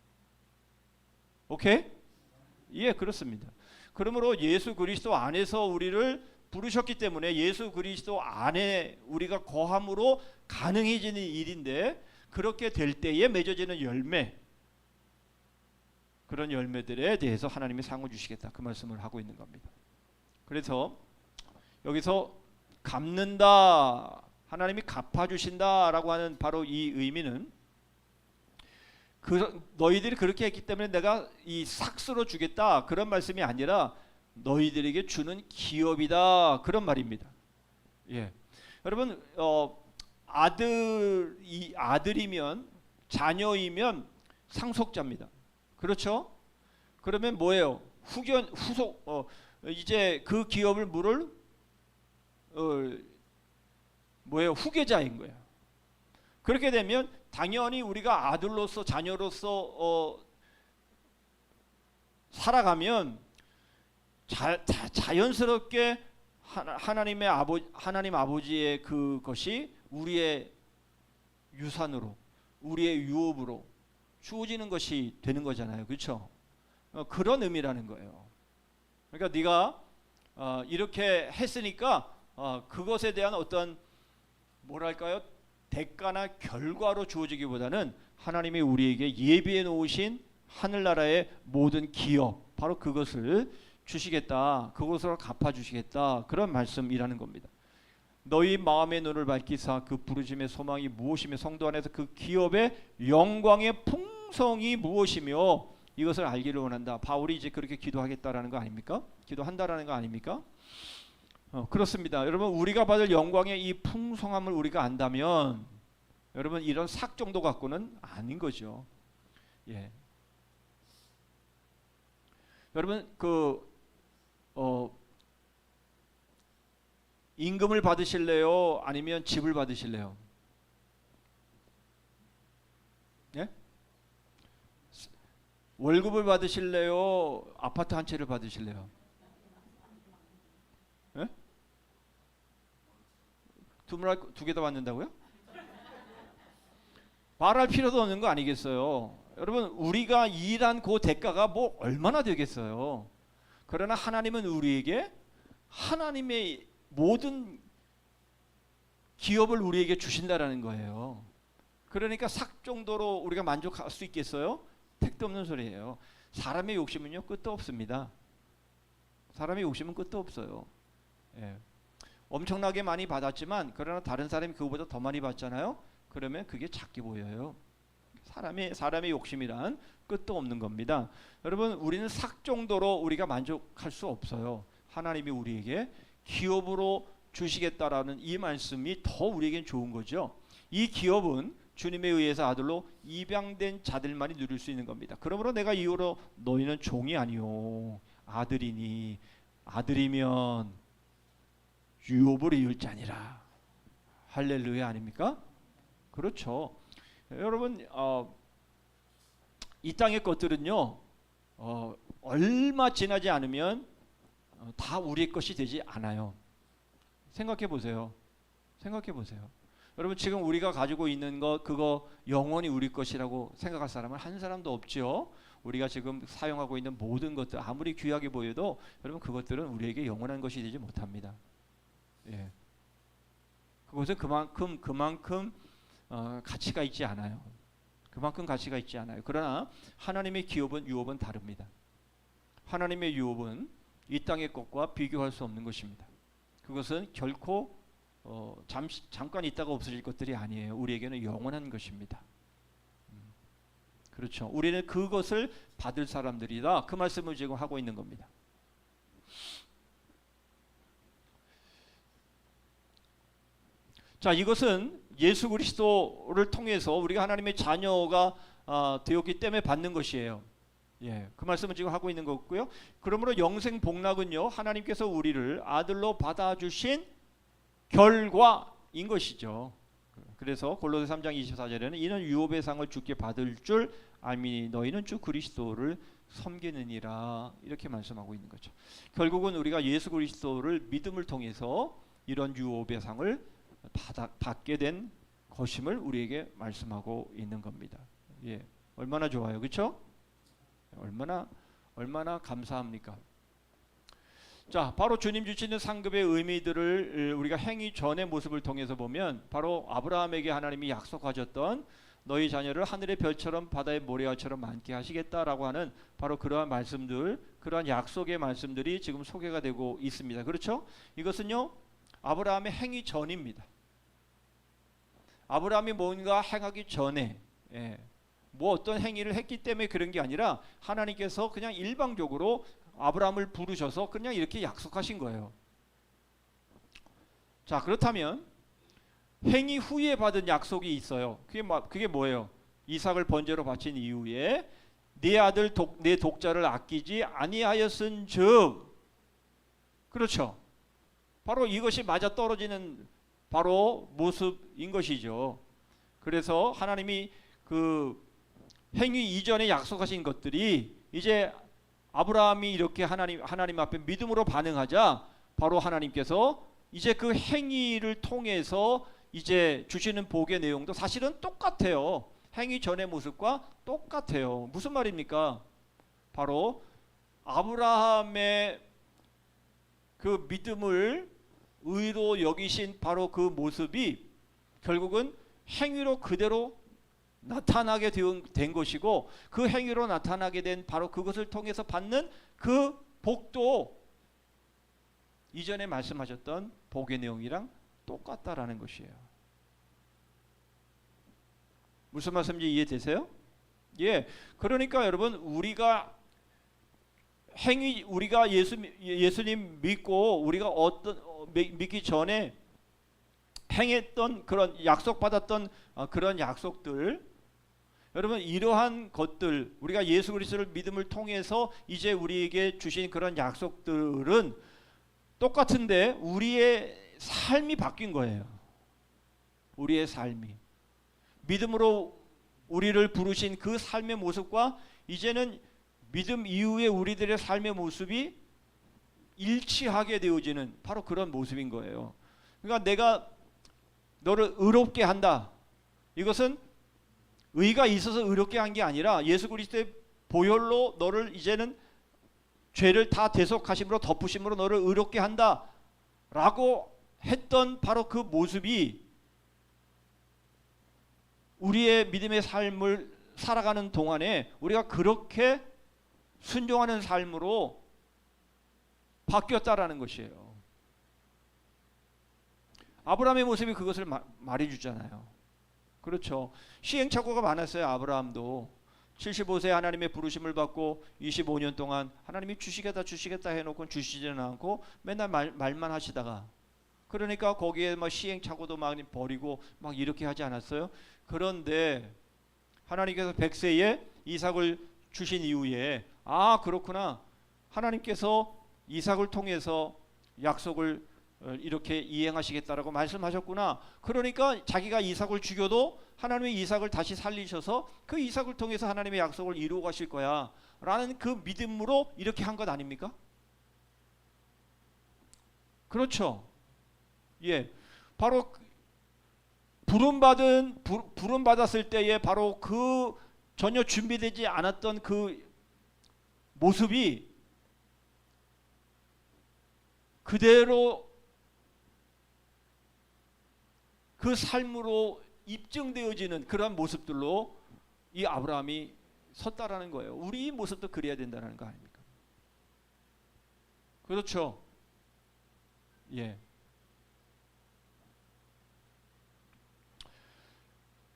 Speaker 2: 오케이? 예, 그렇습니다. 그러므로 예수 그리스도 안에서 우리를 부르셨기 때문에 예수 그리스도 안에 우리가 거함으로 가능해지는 일인데 그렇게 될 때에 맺어지는 열매, 그런 열매들에 대해서 하나님이 상을 주시겠다 그 말씀을 하고 있는 겁니다. 그래서 여기서 갚는다, 하나님이 갚아주신다라고 하는 바로 이 의미는 너희들이 그렇게 했기 때문에 내가 이 삭스로 주겠다 그런 말씀이 아니라 너희들에게 주는 기업이다 그런 말입니다. 예, 여러분 아들이면 자녀이면 상속자입니다. 그렇죠? 그러면 뭐예요? 후속 이제 그 기업을 물을 뭐예요? 후계자인 거예요. 그렇게 되면 당연히 우리가 아들로서 자녀로서 살아가면 자연스럽게 하나님 아버지의 그것이 우리의 유산으로, 우리의 유업으로 주어지는 것이 되는 거잖아요. 그렇죠? 그런 의미라는 거예요. 그러니까 네가 이렇게 했으니까 그것에 대한 어떤 뭐랄까요? 대가나 결과로 주어지기보다는 하나님이 우리에게 예비해 놓으신 하늘나라의 모든 기업, 바로 그것을 주시겠다, 그것으로 갚아주시겠다, 그런 말씀이라는 겁니다. 너희 마음의 눈을 밝히사 그 부르심의 소망이 무엇이며 성도 안에서 그 기업의 영광의 풍성이 무엇이며 이것을 알기를 원한다. 바울이 이제 그렇게 기도하겠다라는 거 아닙니까? 기도한다라는 거 아닙니까? 그렇습니다. 여러분, 우리가 받을 영광의 이 풍성함을 우리가 안다면 여러분, 이런 삭 정도 갖고는 아닌 거죠. 예. 여러분, 임금을 받으실래요? 아니면 집을 받으실래요? 예? 월급을 받으실래요? 아파트 한 채를 받으실래요? 예? 두 개 다 받는다고요? 말할 필요도 없는 거 아니겠어요? 여러분, 우리가 일한 그 대가가 뭐 얼마나 되겠어요? 그러나 하나님은 우리에게 하나님의 모든 기업을 우리에게 주신다라는 거예요. 그러니까 삭 정도로 우리가 만족할 수 있겠어요? 택도 없는 소리예요. 사람의 욕심은요, 끝도 없습니다. 사람의 욕심은 끝도 없어요. 예. 엄청나게 많이 받았지만 그러나 다른 사람이 그거보다 더 많이 받잖아요. 그러면 그게 작게 보여요. 사람의 욕심이란 끝도 없는 겁니다. 여러분, 우리는 삭 정도로 우리가 만족할 수 없어요. 하나님이 우리에게 기업으로 주시겠다라는 이 말씀이 더 우리에겐 좋은 거죠. 이 기업은 주님에 의해서 아들로 입양된 자들만이 누릴 수 있는 겁니다. 그러므로 내가 이후로 너희는 종이 아니요 아들이니 아들이면 유업을 이을 자니라. 할렐루야 아닙니까? 그렇죠. 여러분, 이 땅의 것들은요, 얼마 지나지 않으면 다 우리의 것이 되지 않아요. 생각해 보세요. 생각해 보세요. 여러분, 지금 우리가 가지고 있는 것, 그거 영원히 우리 것이라고 생각할 사람은 한 사람도 없지요. 우리가 지금 사용하고 있는 모든 것들 아무리 귀하게 보여도 여러분, 그것들은 우리에게 영원한 것이 되지 못합니다. 예. 그것은 그만큼 가치가 있지 않아요. 그만큼 가치가 있지 않아요. 그러나 하나님의 기업은 유업은 다릅니다. 하나님의 유업은 이 땅의 것과 비교할 수 없는 것입니다. 그것은 결코 잠깐 있다가 없어질 것들이 아니에요. 우리에게는 영원한 것입니다. 그렇죠. 우리는 그것을 받을 사람들이다. 그 말씀을 지금 하고 있는 겁니다. 자, 이것은 예수 그리스도를 통해서 우리가 하나님의 자녀가 되었기 때문에 받는 것이에요. 예, 그 말씀을 지금 하고 있는 거고요. 그러므로 영생 복락은요, 하나님께서 우리를 아들로 받아주신 결과인 것이죠. 그래서 골로새 3장 24절에는 이는 유업의 상을 주께 받을 줄 알미니 너희는 주 그리스도를 섬기느니라, 이렇게 말씀하고 있는 거죠. 결국은 우리가 예수 그리스도를 믿음을 통해서 이런 유업의 상을 받게 된 것임을 우리에게 말씀하고 있는 겁니다. 예, 얼마나 좋아요, 그렇죠? 얼마나 감사합니까? 자, 바로 주님 주시는 상급의 의미들을 우리가 행위 전의 모습을 통해서 보면 바로 아브라함에게 하나님이 약속하셨던 너희 자녀를 하늘의 별처럼 바다의 모래알처럼 많게 하시겠다라고 하는 바로 그러한 말씀들, 그러한 약속의 말씀들이 지금 소개가 되고 있습니다. 그렇죠? 이것은요, 아브라함의 행위 전입니다. 아브라함이 뭔가 행하기 전에 뭐 어떤 행위를 했기 때문에 그런 게 아니라 하나님께서 그냥 일방적으로 아브라함을 부르셔서 그냥 이렇게 약속하신 거예요. 자, 그렇다면 행위 후에 받은 약속이 있어요. 그게 뭐예요? 이삭을 번제로 바친 이후에 네 아들 내 독자를 아끼지 아니하였은즉, 그렇죠? 바로 이것이 맞아 떨어지는 바로 모습인 것이죠. 그래서 하나님이 그 행위 이전에 약속하신 것들이 이제 아브라함이 이렇게 하나님 앞에 믿음으로 반응하자 바로 하나님께서 이제 그 행위를 통해서 이제 주시는 복의 내용도 사실은 똑같아요. 행위 전의 모습과 똑같아요. 무슨 말입니까? 바로 아브라함의 그 믿음을 의로 여기신 바로 그 모습이 결국은 행위로 그대로 나타나게 된 것이고, 그 행위로 나타나게 된 바로 그것을 통해서 받는 그 복도 이전에 말씀하셨던 복의 내용이랑 똑같다라는 것이에요. 무슨 말씀인지 이해되세요? 예. 그러니까 여러분, 우리가 예수님 믿고 우리가 믿기 전에 행했던 그런 약속받았던 그런 약속들, 여러분 이러한 것들, 우리가 예수 그리스도를 믿음을 통해서 이제 우리에게 주신 그런 약속들은 똑같은데 우리의 삶이 바뀐 거예요. 우리의 삶이 믿음으로 우리를 부르신 그 삶의 모습과 이제는 믿음 이후에 우리들의 삶의 모습이 일치하게 되어지는 바로 그런 모습인 거예요. 그러니까 내가 너를 의롭게 한다. 이것은 의가 있어서 의롭게 한 게 아니라 예수 그리스도의 보혈로 너를 이제는 죄를 다 대속하심으로 덮으심으로 너를 의롭게 한다 라고 했던 바로 그 모습이 우리의 믿음의 삶을 살아가는 동안에 우리가 그렇게 순종하는 삶으로 바뀌었다라는 것이에요. 아브라함의 모습이 그것을 말해주잖아요. 그렇죠. 시행착오가 많았어요. 아브라함도 75세 하나님의 부르심을 받고 25년 동안 하나님이 주시겠다 해놓고 주시지는 않고 맨날 말만 하시다가, 그러니까 거기에 막 시행착오도 막 버리고 막 이렇게 하지 않았어요? 그런데 하나님께서 100세에 이삭을 주신 이후에 그렇구나, 하나님께서 이삭을 통해서 약속을 이렇게 이행하시겠다라고 말씀하셨구나. 그러니까 자기가 이삭을 죽여도 하나님의 이삭을 다시 살리셔서 그 이삭을 통해서 하나님의 약속을 이루어 가실 거야 라는 그 믿음으로 이렇게 한 것 아닙니까? 그렇죠. 예, 바로 부름 받았을 때에 바로 그 전혀 준비되지 않았던 그 모습이 그대로 그 삶으로 입증되어지는 그런 모습들로 이 아브라함이 섰다라는 거예요. 우리 모습도 그래야 된다는 거 아닙니까? 그렇죠. 예.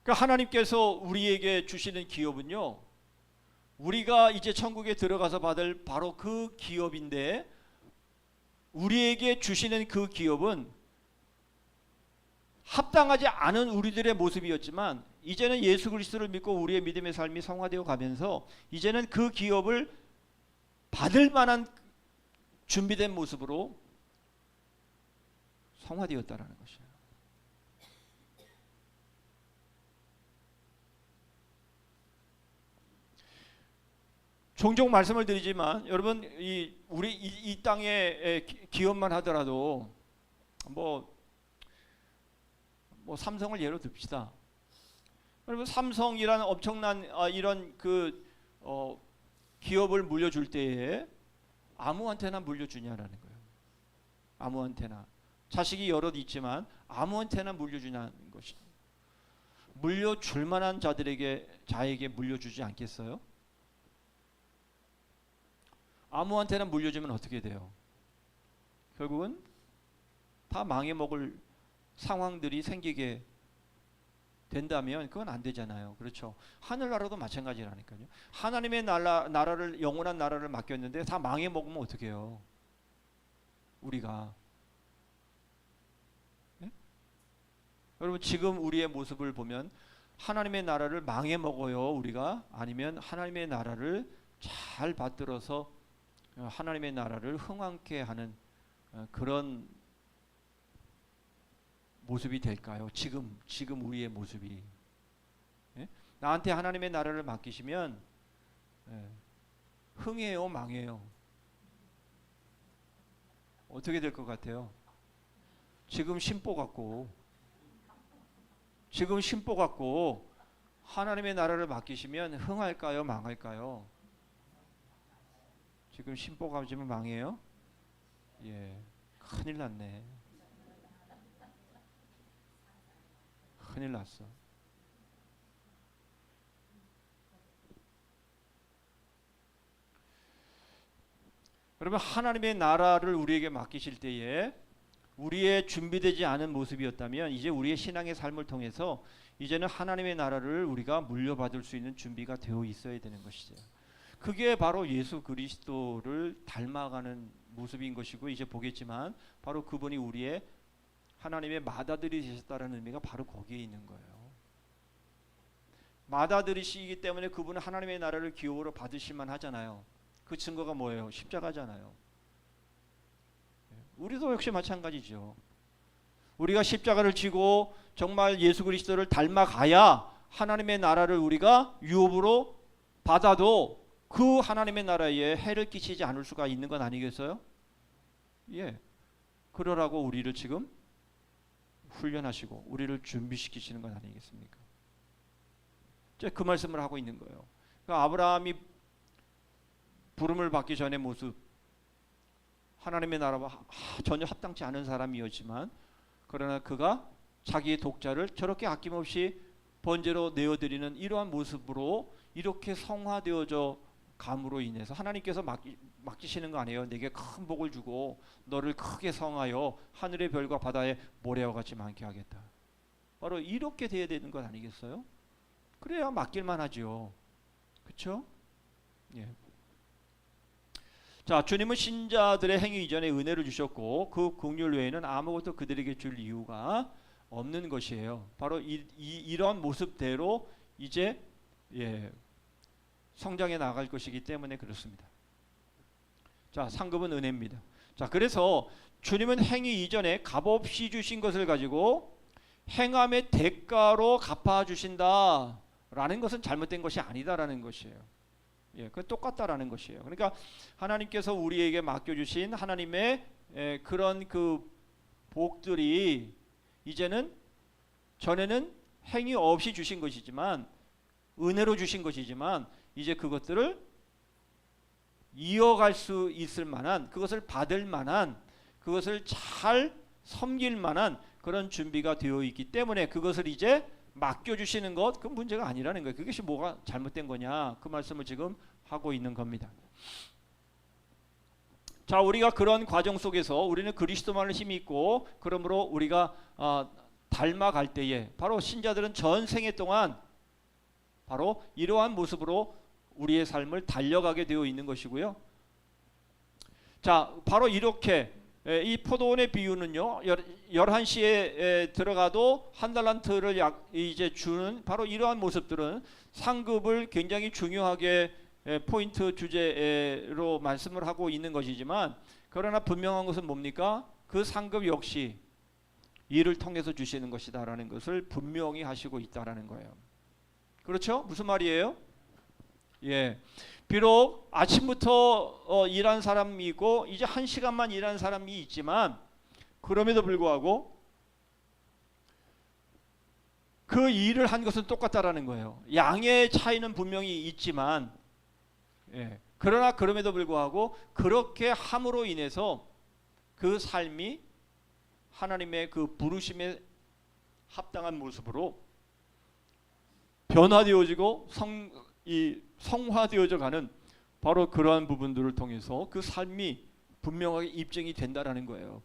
Speaker 2: 그러니까 하나님께서 우리에게 주시는 기업은요, 우리가 이제 천국에 들어가서 받을 바로 그 기업인데, 우리에게 주시는 그 기업은 합당하지 않은 우리들의 모습이었지만 이제는 예수 그리스도를 믿고 우리의 믿음의 삶이 성화되어 가면서 이제는 그 기업을 받을 만한 준비된 모습으로 성화되었다라는 것이에요. 종종 말씀을 드리지만 여러분, 우리 이 땅의 기업만 하더라도 뭐 삼성을 예로 듭시다. 여러분, 삼성이라는 엄청난 이런 기업을 물려줄 때에 아무한테나 물려주냐라는 거예요. 아무한테나. 자식이 여럿 있지만 아무한테나 물려주냐는 것이. 물려줄 만한 자에게 물려주지 않겠어요? 아무한테나 물려주면 어떻게 돼요? 결국은 다 망해먹을 상황들이 생기게 된다면 그건 안 되잖아요. 그렇죠. 하늘나라도 마찬가지라니까요. 하나님의 나라를, 영원한 나라를 맡겼는데 다 망해먹으면 어떻게 해요? 우리가. 네? 여러분, 지금 우리의 모습을 보면 하나님의 나라를 망해먹어요, 우리가? 아니면 하나님의 나라를 잘 받들어서 하나님의 나라를 흥왕케 하는 그런 모습이 될까요? 지금 우리의 모습이. 예? 나한테 하나님의 나라를 맡기시면 흥해요, 망해요? 어떻게 될 것 같아요? 지금 심보 갖고 하나님의 나라를 맡기시면 흥할까요, 망할까요? 지금 심보 가지면 망해요? 예, 큰일 났네. 큰일 났어. 그러면 하나님의 나라를 우리에게 맡기실 때에 우리의 준비되지 않은 모습이었다면 이제 우리의 신앙의 삶을 통해서 이제는 하나님의 나라를 우리가 물려받을 수 있는 준비가 되어 있어야 되는 것이죠. 그게 바로 예수 그리스도를 닮아가는 모습인 것이고, 이제 보겠지만 바로 그분이 우리의 하나님의 맏아들이 되셨다는 의미가 바로 거기에 있는 거예요. 맏아들이시기 때문에 그분은 하나님의 나라를 기업으로 받으실만 하잖아요. 그 증거가 뭐예요? 십자가잖아요. 우리도 역시 마찬가지죠. 우리가 십자가를 지고 정말 예수 그리스도를 닮아가야 하나님의 나라를 우리가 유업으로 받아도 그 하나님의 나라에 해를 끼치지 않을 수가 있는 건 아니겠어요? 예. 그러라고 우리를 지금 훈련하시고 우리를 준비시키시는 건 아니겠습니까? 이제 그 말씀을 하고 있는 거예요. 그러니까 아브라함이 부름을 받기 전의 모습, 하나님의 나라와 전혀 합당치 않은 사람이었지만, 그러나 그가 자기의 독자를 저렇게 아낌없이 번제로 내어드리는 이러한 모습으로 이렇게 성화되어져 감으로 인해서 하나님께서 맡기시는 거 아니에요. 내게 큰 복을 주고 너를 크게 성하여 하늘의 별과 바다의 모래와 같이 많게 하겠다. 바로 이렇게 돼야 되는 것 아니겠어요? 그래야 맡길만 하죠. 그렇죠? 예. 자, 주님은 신자들의 행위 이전에 은혜를 주셨고 그 긍휼 외에는 아무것도 그들에게 줄 이유가 없는 것이에요. 바로 이런 모습대로 이제 성장해 나갈 것이기 때문에 그렇습니다. 자, 상급은 은혜입니다. 자, 그래서 주님은 행위 이전에 값없이 주신 것을 가지고 행함의 대가로 갚아주신다라는 것은 잘못된 것이 아니다라는 것이에요. 그 똑같다라는 것이에요. 그러니까 하나님께서 우리에게 맡겨주신 하나님의 그런 그 복들이 이제는 전에는 행위 없이 주신 것이지만 은혜로 주신 것이지만 이제 그것들을 이어갈 수 있을 만한, 그것을 받을 만한, 그것을 잘 섬길 만한 그런 준비가 되어 있기 때문에 그것을 이제 맡겨주시는 것, 그 문제가 아니라는 거예요. 그것이 뭐가 잘못된 거냐, 그 말씀을 지금 하고 있는 겁니다. 자, 우리가 그런 과정 속에서 우리는 그리스도만을 힘이 있고 그러므로 우리가 닮아갈 때에 바로 신자들은 전생애 동안 바로 이러한 모습으로 우리의 삶을 달려가게 되어 있는 것이고요. 자, 바로 이렇게 이 포도원의 비유는요, 11시에 들어가도 한 달란트를 이제 주는 바로 이러한 모습들은 상급을 굉장히 중요하게 포인트 주제로 말씀을 하고 있는 것이지만, 그러나 분명한 것은 뭡니까? 그 상급 역시 일을 통해서 주시는 것이다라는 것을 분명히 하시고 있다라는 거예요. 그렇죠? 무슨 말이에요? 비록 아침부터 일한 사람이고 이제 1시간만 일한 사람이 있지만 그럼에도 불구하고 그 일을 한 것은 똑같다라는 거예요. 양의 차이는 분명히 있지만 그러나 그럼에도 불구하고 그렇게 함으로 인해서 그 삶이 하나님의 그 부르심에 합당한 모습으로 변화되어지고 성화되어져 가는 바로 그러한 부분들을 통해서 그 삶이 분명하게 입증이 된다라는 거예요.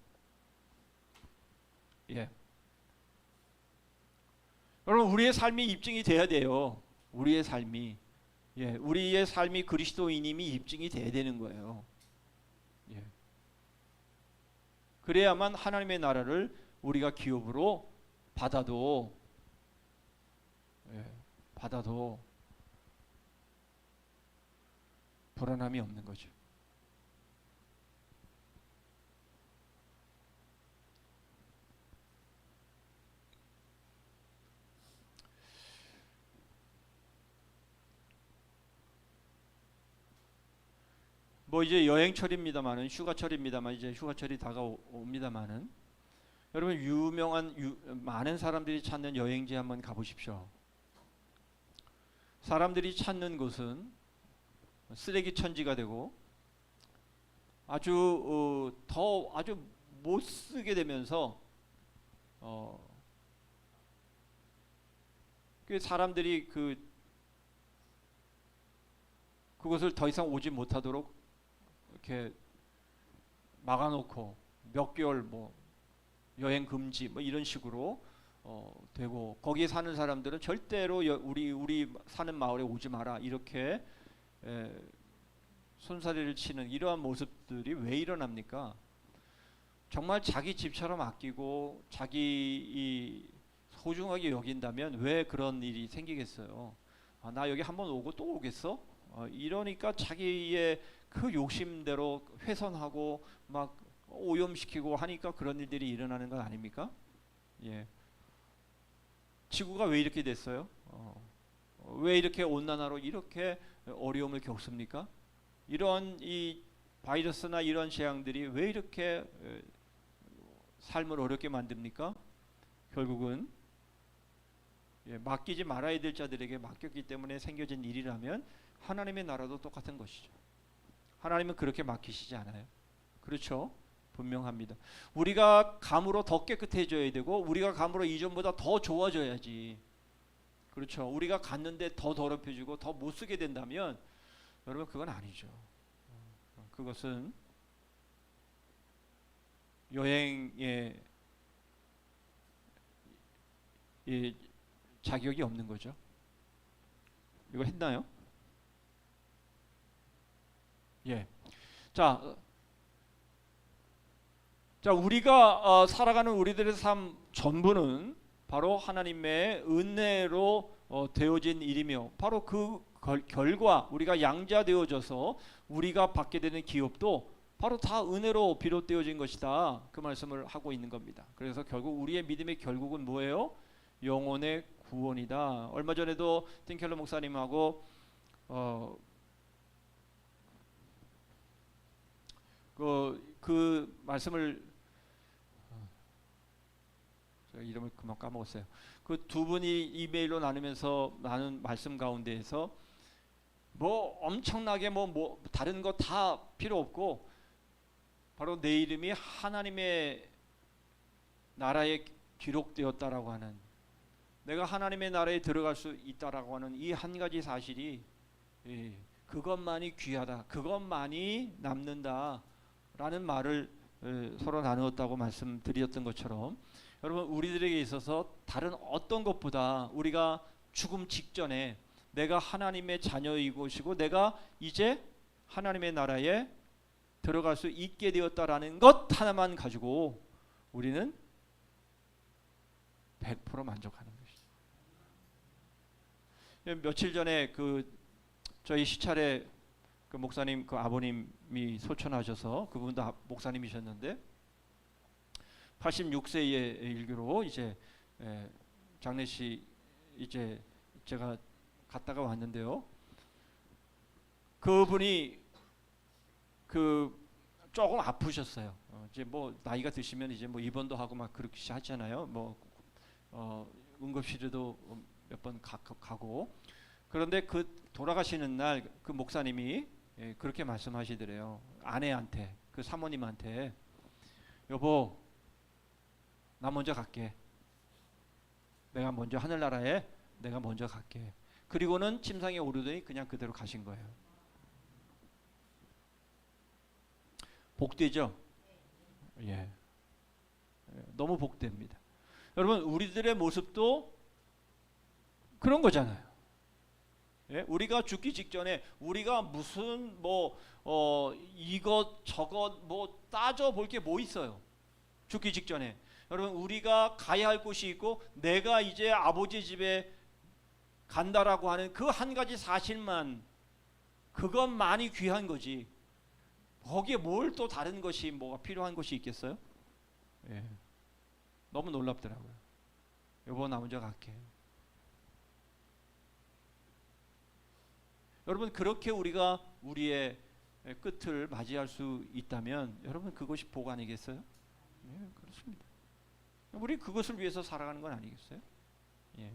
Speaker 2: 여러분, 우리의 삶이 입증이 돼야 돼요. 우리의 삶이 그리스도인임이 입증이 돼야 되는 거예요. 그래야만 하나님의 나라를 우리가 기업으로 받아도 불안함이 없는 거죠. 뭐 이제 여행철입니다만은, 휴가철입니다만, 이제 휴가철이 다가옵니다만은, 여러분 유명한 많은 사람들이 찾는 여행지 한번 가보십시오. 사람들이 찾는 곳은 쓰레기 천지가 되고 아주 아주 못 쓰게 되면서 그 사람들이 그곳을 더 이상 오지 못하도록 이렇게 막아놓고 몇 개월 뭐 여행 금지 뭐 이런 식으로 되고, 거기에 사는 사람들은 절대로 우리 사는 마을에 오지 마라 이렇게 손사래를 치는 이러한 모습들이 왜 일어납니까? 정말 자기 집처럼 아끼고 자기 소중하게 여긴다면 왜 그런 일이 생기겠어요? 나 여기 한번 오고 또 오겠어? 이러니까 자기의 그 욕심대로 훼손하고 막 오염시키고 하니까 그런 일들이 일어나는 건 아닙니까? 예. 지구가 왜 이렇게 됐어요? 왜 이렇게 온난화로 이렇게 어려움을 겪습니까? 이런 이 바이러스나 이런 재앙들이 왜 이렇게 삶을 어렵게 만듭니까? 결국은 맡기지 말아야 될 자들에게 맡겼기 때문에 생겨진 일이라면 하나님의 나라도 똑같은 것이죠. 하나님은 그렇게 맡기시지 않아요. 그렇죠? 분명합니다. 우리가 감으로 더 깨끗해져야 되고 우리가 감으로 이전보다 더 좋아져야지. 그렇죠? 우리가 갔는데 더 더럽혀지고 더 못 쓰게 된다면 여러분 그건 아니죠. 그것은 여행의 자격이 없는 거죠. 이거 했나요? 예. 자, 우리가 살아가는 우리들의 삶 전부는 바로 하나님의 은혜로 되어진 일이며, 바로 그 결과 우리가 양자되어져서 우리가 받게 되는 기업도 바로 다 은혜로 비롯되어진 것이다. 그 말씀을 하고 있는 겁니다. 그래서 결국 우리의 믿음의 결국은 뭐예요? 영혼의 구원이다. 얼마 전에도 틴켈러 목사님하고 그 말씀을 제가 이름을 그만 까먹었어요. 그 두 분이 이메일로 나누면서 나눈 말씀 가운데에서 뭐 엄청나게 뭐 다른 거 다 필요 없고 바로 내 이름이 하나님의 나라에 기록되었다라고 하는, 내가 하나님의 나라에 들어갈 수 있다라고 하는 이 한 가지 사실이 그것만이 귀하다, 그것만이 남는다라는 말을 서로 나누었다고 말씀드렸던 것처럼, 여러분 우리들에게 있어서 다른 어떤 것보다 우리가 죽음 직전에 내가 하나님의 자녀이고 것이고 내가 이제 하나님의 나라에 들어갈 수 있게 되었다라는 것 하나만 가지고 우리는 100% 만족하는 것이죠. 며칠 전에 저희 시찰에 그 목사님 그 아버님이 소천하셔서, 그분도 목사님이셨는데 86세의 일기로 이제 장례식 이제 제가 갔다가 왔는데요. 그분이 조금 아프셨어요. 이제 뭐 나이가 드시면 이제 뭐 입원도 하고 막 그렇게 하잖아요. 뭐 응급실에도 몇 번 가고. 그런데 돌아가시는 날 그 목사님이 그렇게 말씀하시더래요. 아내한테, 그 사모님한테, 여보, 나 먼저 갈게. 내가 먼저 하늘나라에 내가 먼저 갈게. 그리고는 침상에 오르더니 그냥 그대로 가신 거예요. 복되죠? 예. 너무 복됩니다. 여러분 우리들의 모습도 그런 거잖아요. 예? 우리가 죽기 직전에 우리가 무슨 이것 저것 뭐 따져 볼 게 뭐 있어요? 죽기 직전에 여러분 우리가 가야 할 곳이 있고 내가 이제 아버지 집에 간다라고 하는 그 한 가지 사실만, 그것만이 귀한 거지. 거기에 뭘 또 다른 것이 뭐가 필요한 것이 있겠어요? 예. 너무 놀랍더라고요. 여보 나 먼저 갈게. 여러분 그렇게 우리가 우리의 끝을 맞이할 수 있다면 여러분 그것이 복 아니겠어요? 예, 그렇습니다. 우리 그것을 위해서 살아가는 건 아니겠어요? 예.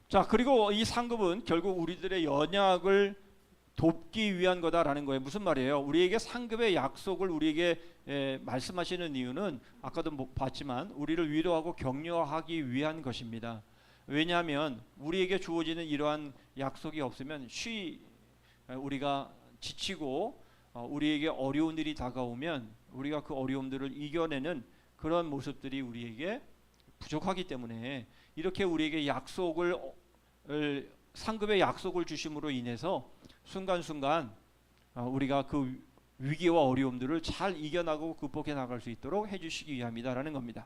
Speaker 2: 자, 그리고 이 상급은 결국 우리들의 연약을 돕기 위한 거다라는 거예요. 무슨 말이에요? 우리에게 상급의 약속을 우리에게 말씀하시는 이유는 아까도 봤지만 우리를 위로하고 격려하기 위한 것입니다. 왜냐하면 우리에게 주어지는 이러한 약속이 없으면 우리가 지치고 우리에게 어려운 일이 다가오면 우리가 그 어려움들을 이겨내는 그런 모습들이 우리에게 부족하기 때문에 이렇게 우리에게 상급의 약속을 주심으로 인해서 순간순간 우리가 그 위기와 어려움들을 잘 이겨나가고 극복해 나갈 수 있도록 해주시기 위함이다라는 겁니다.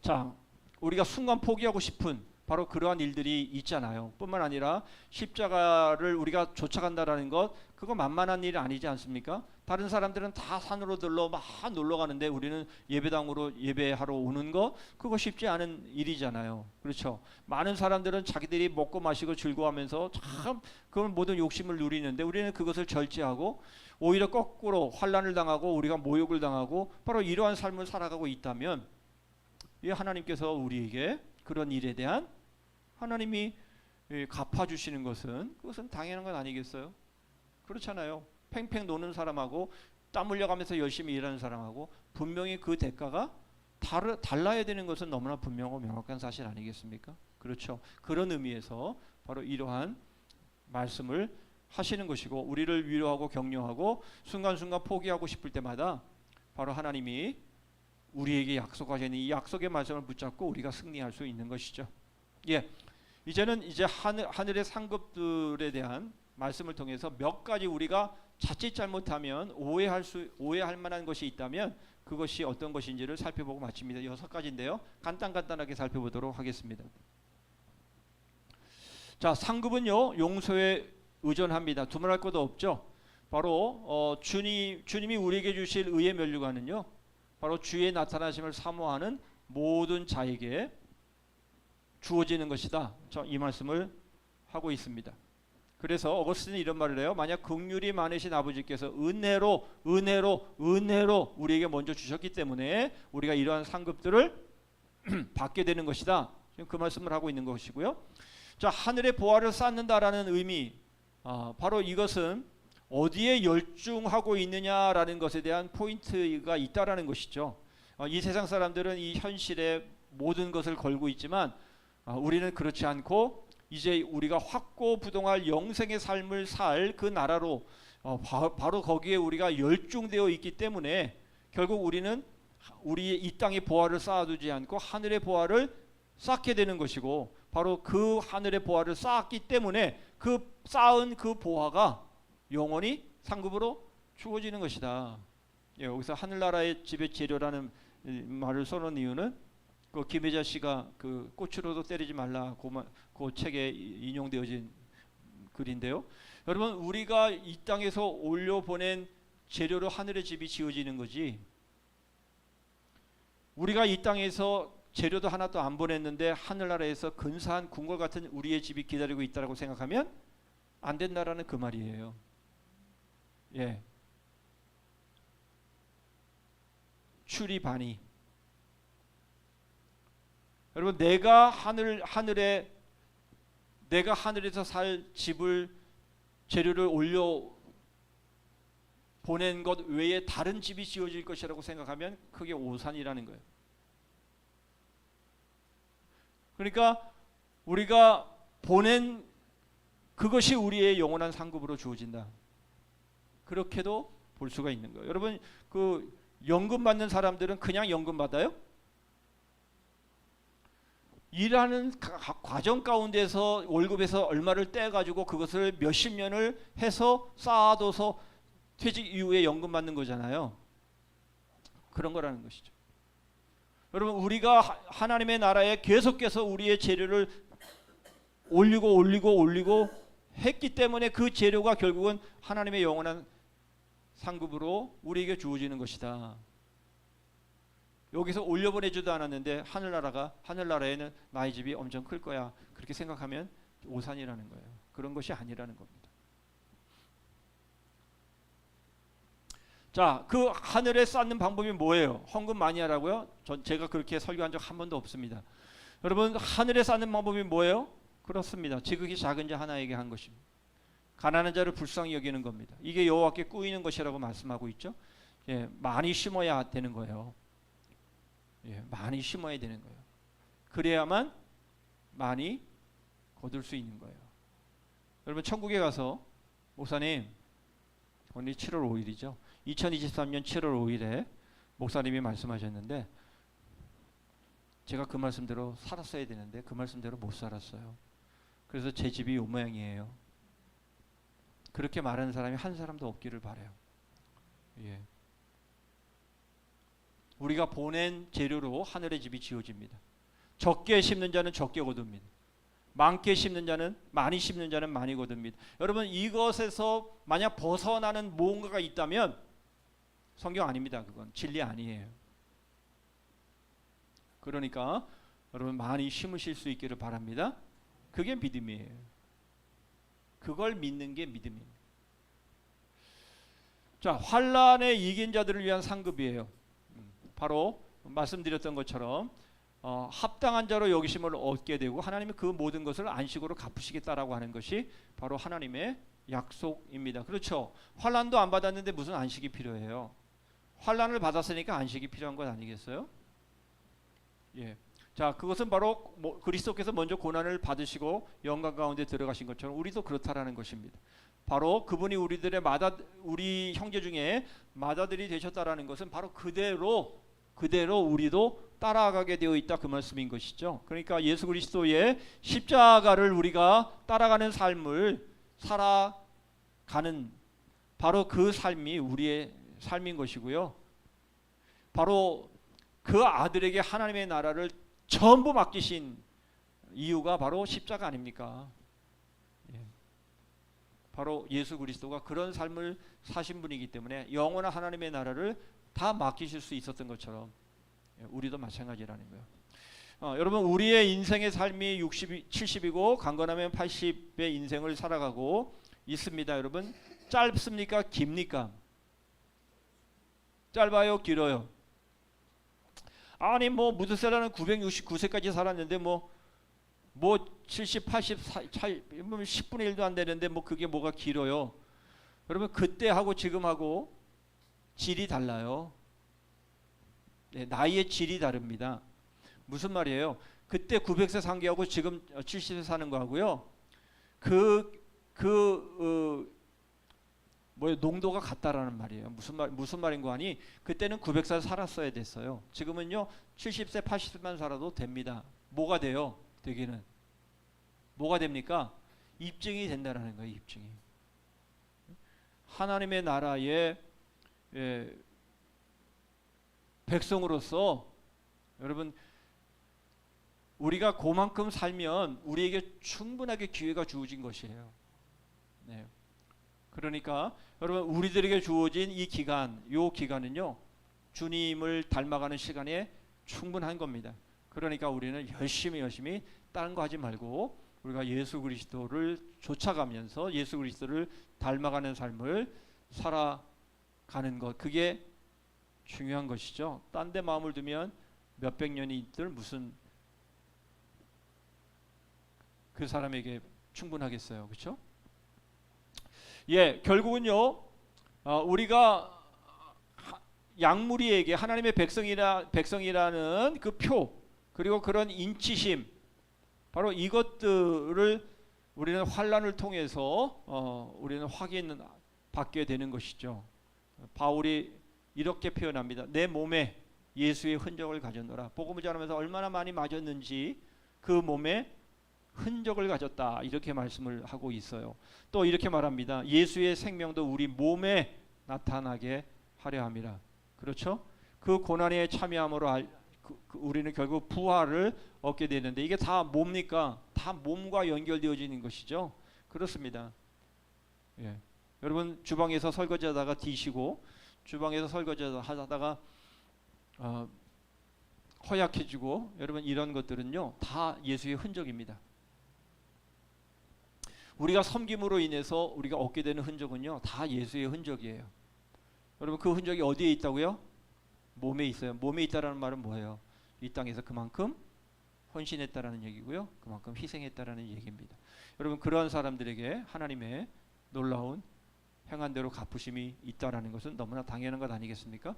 Speaker 2: 자, 우리가 순간 포기하고 싶은 바로 그러한 일들이 있잖아요. 뿐만 아니라 십자가를 우리가 쫓아간다라는 것, 그거 만만한 일이 아니지 않습니까? 다른 사람들은 다 산으로 막 놀러 가는데 우리는 예배당으로 예배하러 오는 거, 그거 쉽지 않은 일이잖아요. 그렇죠? 많은 사람들은 자기들이 먹고 마시고 즐거워하면서 참 그런 모든 욕심을 누리는데 우리는 그것을 절제하고 오히려 거꾸로 환난을 당하고 우리가 모욕을 당하고 바로 이러한 삶을 살아가고 있다면 이 하나님께서 우리에게 그런 일에 대한 하나님이 갚아주시는 그것은 당연한 건 아니겠어요? 그렇잖아요. 팽팽 노는 사람하고 땀 흘려가면서 열심히 일하는 사람하고 분명히 그 대가가 달라야 되는 것은 너무나 분명하고 명확한 사실 아니겠습니까? 그렇죠. 그런 의미에서 바로 이러한 말씀을 하시는 것이고 우리를 위로하고 격려하고 순간순간 포기하고 싶을 때마다 바로 하나님이 우리에게 약속하신 이 약속의 말씀을 붙잡고 우리가 승리할 수 있는 것이죠. 예, 이제는 하늘의 상급들에 대한 말씀을 통해서 몇 가지 우리가 자칫 잘못하면 오해할 만한 것이 있다면 그것이 어떤 것인지를 살펴보고 마칩니다. 6가지인데요. 간단하게 살펴보도록 하겠습니다. 자, 상급은요 용서에 의존합니다. 두말할 것도 없죠. 바로 주님이 우리에게 주실 의의 면류관은요 바로 주의 나타나심을 사모하는 모든 자에게 주어지는 것이다. 이 말씀을 하고 있습니다. 그래서 어거스틴은 이런 말을 해요. 만약 긍휼이 많으신 아버지께서 은혜로 우리에게 먼저 주셨기 때문에 우리가 이러한 상급들을 받게 되는 것이다. 지금 그 말씀을 하고 있는 것이고요. 자, 하늘의 보화를 쌓는다라는 의미, 바로 이것은 어디에 열중하고 있느냐라는 것에 대한 포인트가 있다라는 것이죠. 이 세상 사람들은 이 현실에 모든 것을 걸고 있지만 우리는 그렇지 않고 이제 우리가 확고부동할 영생의 삶을 살 그 나라로 바로 거기에 우리가 열중되어 있기 때문에 결국 우리는 우리의 이 땅의 보화를 쌓아두지 않고 하늘의 보화를 쌓게 되는 것이고 바로 그 하늘의 보화를 쌓았기 때문에 그 쌓은 그 보화가 영원히 상급으로 주어지는 것이다. 예, 여기서 하늘나라의 집의 재료라는 말을 써놓은 이유는 그 김혜자 씨가 그 꽃으로도 때리지 말라 그 책에 인용되어진 글인데요. 여러분 우리가 이 땅에서 올려보낸 재료로 하늘의 집이 지어지는 거지 우리가 이 땅에서 재료도 하나도 안 보냈는데 하늘나라에서 근사한 궁궐 같은 우리의 집이 기다리고 있다고 생각하면 안 된다라는 그 말이에요. 예. 출입하니 여러분 내가 하늘에서 살 집을 재료를 올려 보낸 것 외에 다른 집이 지어질 것이라고 생각하면 그게 오산이라는 거예요. 그러니까 우리가 보낸 그것이 우리의 영원한 상급으로 주어진다. 그렇게도 볼 수가 있는 거예요. 여러분 그 연금 받는 사람들은 그냥 연금 받아요? 일하는 과정 가운데서 월급에서 얼마를 떼가지고 그것을 몇십 년을 해서 쌓아둬서 퇴직 이후에 연금 받는 거잖아요. 그런 거라는 것이죠. 여러분 우리가 하나님의 나라에 계속해서 우리의 재료를 올리고 했기 때문에 그 재료가 결국은 하나님의 영원한 상급으로 우리에게 주어지는 것이다. 여기서 올려보내지도 않았는데 하늘나라에는 나의 집이 엄청 클 거야. 그렇게 생각하면 오산이라는 거예요. 그런 것이 아니라는 겁니다. 자, 그 하늘에 쌓는 방법이 뭐예요? 헌금 많이 하라고요? 제가 그렇게 설교한 적 한 번도 없습니다. 여러분, 하늘에 쌓는 방법이 뭐예요? 그렇습니다. 지극히 작은 자 하나에게 한 것입니다. 가난한 자를 불쌍히 여기는 겁니다. 이게 여호와께 꾸이는 것이라고 말씀하고 있죠. 예, 많이 심어야 되는 거예요. 예, 많이 심어야 되는 거예요. 그래야만 많이 거둘 수 있는 거예요. 여러분, 천국에 가서 목사님, 오늘 7월 5일이죠. 2023년 7월 5일에 목사님이 말씀하셨는데 제가 그 말씀대로 살았어야 되는데 그 말씀대로 못 살았어요. 그래서 제 집이 요 모양이에요. 그렇게 말하는 사람이 한 사람도 없기를 바라요. 예. 우리가 보낸 재료로 하늘의 집이 지어집니다. 적게 심는 자는 적게 거둡니다. 많게 심는 자는 많이 심는 자는 많이 거둡니다. 여러분, 이것에서 만약 벗어나는 무언가가 있다면 성경 아닙니다. 그건 진리 아니에요. 그러니까 여러분, 많이 심으실 수 있기를 바랍니다. 그게 믿음이에요. 그걸 믿는 게 믿음입니다. 자, 환난에 이긴 자들을 위한 상급이에요. 바로 말씀드렸던 것처럼 합당한 자로 여기심을 얻게 되고 하나님이 그 모든 것을 안식으로 갚으시겠다라고 하는 것이 바로 하나님의 약속입니다. 그렇죠? 환난도 안 받았는데 무슨 안식이 필요해요? 환난을 받았으니까 안식이 필요한 것 아니겠어요? 예. 자, 그것은 바로 그리스도께서 먼저 고난을 받으시고 영광 가운데 들어가신 것처럼 우리도 그렇다라는 것입니다. 바로 그분이 우리 형제 중에 맏아들이 되셨다라는 것은 바로 그대로 우리도 따라가게 되어 있다, 그 말씀인 것이죠. 그러니까 예수 그리스도의 십자가를 우리가 따라가는 삶을 살아가는 바로 그 삶이 우리의 삶인 것이고요. 바로 그 아들에게 하나님의 나라를 전부 맡기신 이유가 바로 십자가 아닙니까? 예. 바로 예수 그리스도가 그런 삶을 사신 분이기 때문에 영원한 하나님의 나라를 다 맡기실 수 있었던 것처럼 우리도 마찬가지라는 거예요. 여러분, 우리의 인생의 삶이 70이고 강건하면 80의 인생을 살아가고 있습니다. 여러분, 짧습니까? 깁니까? 짧아요? 길어요? 아니 뭐 무드셀라는 969세까지 살았는데 뭐 70, 80, 10분의 1도 안 되는데 뭐 그게 뭐가 길어요? 여러분, 그때하고 지금하고 질이 달라요. 네, 나이의 질이 다릅니다. 무슨 말이에요? 그때 900세 산 게하고 지금 70세 사는 거하고요. 농도가 같다라는 말이에요. 무슨 말인 거 아니? 그때는 900살 살았어야 됐어요. 지금은요 70세 80세만 살아도 됩니다. 뭐가 돼요? 되기는 뭐가 됩니까? 입증이 된다라는 거예요. 입증이. 하나님의 나라의 백성으로서 여러분, 우리가 그만큼 살면 우리에게 충분하게 기회가 주어진 것이에요. 네. 그러니까 여러분, 우리들에게 주어진 이 기간은요 주님을 닮아가는 시간에 충분한 겁니다. 그러니까 우리는 열심히 다른 거 하지 말고 우리가 예수 그리스도를 쫓아가면서 예수 그리스도를 닮아가는 삶을 살아가는 것, 그게 중요한 것이죠. 딴 데 마음을 두면 몇백 년이 있들 무슨 그 사람에게 충분하겠어요. 그렇죠? 예, 결국은요 우리가 양무리에게 하나님의 백성이라는 그 표, 그리고 그런 인치심, 바로 이것들을 우리는 환난을 통해서 우리는 확인받게 되는 것이죠. 바울이 이렇게 표현합니다. 내 몸에 예수의 흔적을 가졌노라. 복음을 전하면서 얼마나 많이 맞았는지 그 몸에 흔적을 가졌다, 이렇게 말씀을 하고 있어요. 또 이렇게 말합니다. 예수의 생명도 우리 몸에 나타나게 하려 함이라. 그렇죠? 그 고난에 참여함으로 우리는 결국 부활을 얻게 되는데, 이게 다 뭡니까? 다 몸과 연결되어지는 것이죠. 그렇습니다. 예. 여러분, 주방에서 설거지하다가 뒤시고 주방에서 설거지하다가 허약해지고 여러분 이런 것들은요 다 예수의 흔적입니다. 우리가 섬김으로 인해서 우리가 얻게 되는 흔적은요 다 예수의 흔적이에요. 여러분 그 흔적이 어디에 있다고요? 몸에 있어요. 몸에 있다라는 말은 뭐예요? 이 땅에서 그만큼 헌신했다라는 얘기고요. 그만큼 희생했다라는 얘기입니다. 여러분 그러한 사람들에게 하나님의 놀라운 행한 대로 갚으심이 있다라는 것은 너무나 당연한 것 아니겠습니까?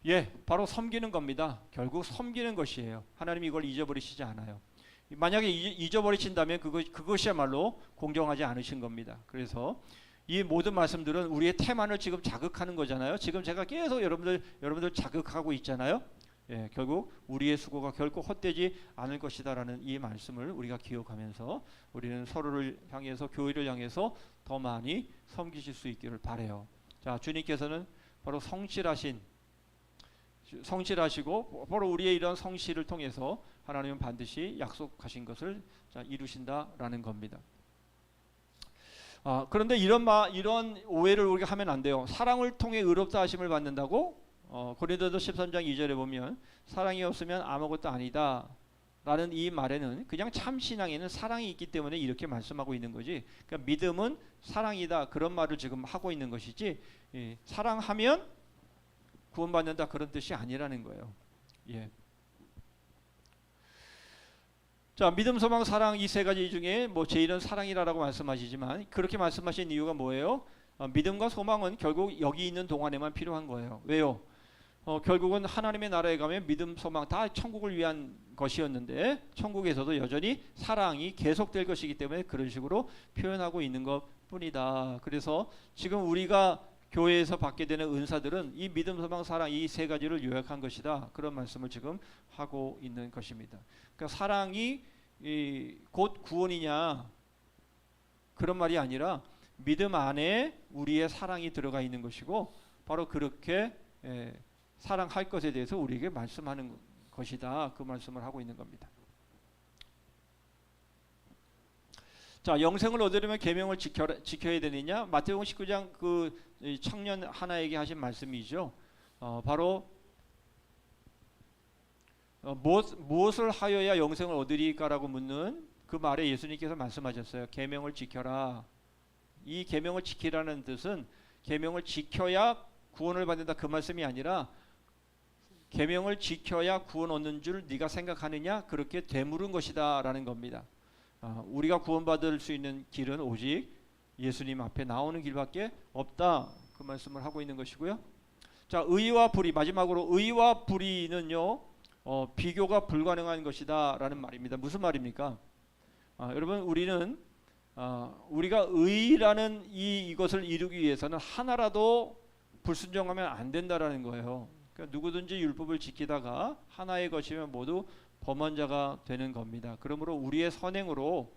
Speaker 2: 예, 바로 섬기는 겁니다. 결국 섬기는 것이에요. 하나님이 이걸 잊어버리시지 않아요. 만약에 잊어버리신다면 그것이야말로 공정하지 않으신 겁니다. 그래서 이 모든 말씀들은 우리의 태만을 지금 자극하는 거잖아요. 지금 제가 계속 여러분들 자극하고 있잖아요. 예, 결국 우리의 수고가 결코 헛되지 않을 것이다라는 이 말씀을 우리가 기억하면서 우리는 서로를 향해서 교회를 향해서 더 많이 섬기실 수 있기를 바라요. 자, 주님께서는 바로 성실하시고 바로 우리의 이런 성실을 통해서 하나님은 반드시 약속하신 것을 이루신다라는 겁니다. 그런데 이런 오해를 우리가 하면 안 돼요. 사랑을 통해 의롭다 하심을 받는다고 고린도서 13장 2절에 보면 사랑이 없으면 아무것도 아니다 라는 이 말에는 그냥 참 신앙에는 사랑이 있기 때문에 이렇게 말씀하고 있는 거지, 그러니까 믿음은 사랑이다 그런 말을 지금 하고 있는 것이지, 사랑하면 구원받는다 그런 뜻이 아니라는 거예요. 예. 자, 믿음, 소망, 사랑 이 세 가지 중에 뭐 제일은 사랑이라고 말씀하시지만 그렇게 말씀하신 이유가 뭐예요? 믿음과 소망은 결국 여기 있는 동안에만 필요한 거예요. 왜요? 결국은 하나님의 나라에 가면 믿음, 소망 다 천국을 위한 것이었는데 천국에서도 여전히 사랑이 계속될 것이기 때문에 그런 식으로 표현하고 있는 것뿐이다. 그래서 지금 우리가 교회에서 받게 되는 은사들은 이 믿음, 소망, 사랑 이 세 가지를 요약한 것이다. 그런 말씀을 지금 하고 있는 것입니다. 그러니까 사랑이 곧 구원이냐 그런 말이 아니라 믿음 안에 우리의 사랑이 들어가 있는 것이고 바로 그렇게 사랑할 것에 대해서 우리에게 말씀하는 것이다. 그 말씀을 하고 있는 겁니다. 자, 영생을 얻으려면 계명을 지켜야 되느냐? 마태복음 19장 그 청년 하나에게 하신 말씀이죠. 바로 무엇을 하여야 영생을 얻으리까라고 묻는 그 말에 예수님께서 말씀하셨어요. 계명을 지켜라. 이 계명을 지키라는 뜻은 계명을 지켜야 구원을 받는다 그 말씀이 아니라 계명을 지켜야 구원 얻는 줄 네가 생각하느냐? 그렇게 되물은 것이다라는 겁니다. 우리가 구원받을 수 있는 길은 오직 예수님 앞에 나오는 길밖에 없다. 그 말씀을 하고 있는 것이고요. 자, 의와 불의, 마지막으로 의와 불의는요 비교가 불가능한 것이다라는 말입니다. 무슨 말입니까? 여러분 우리는 우리가 의라는 이것을 이루기 위해서는 하나라도 불순종하면 안 된다라는 거예요. 그러니까 누구든지 율법을 지키다가 하나의 것이면 모두 범한 자가 되는 겁니다. 그러므로 우리의 선행으로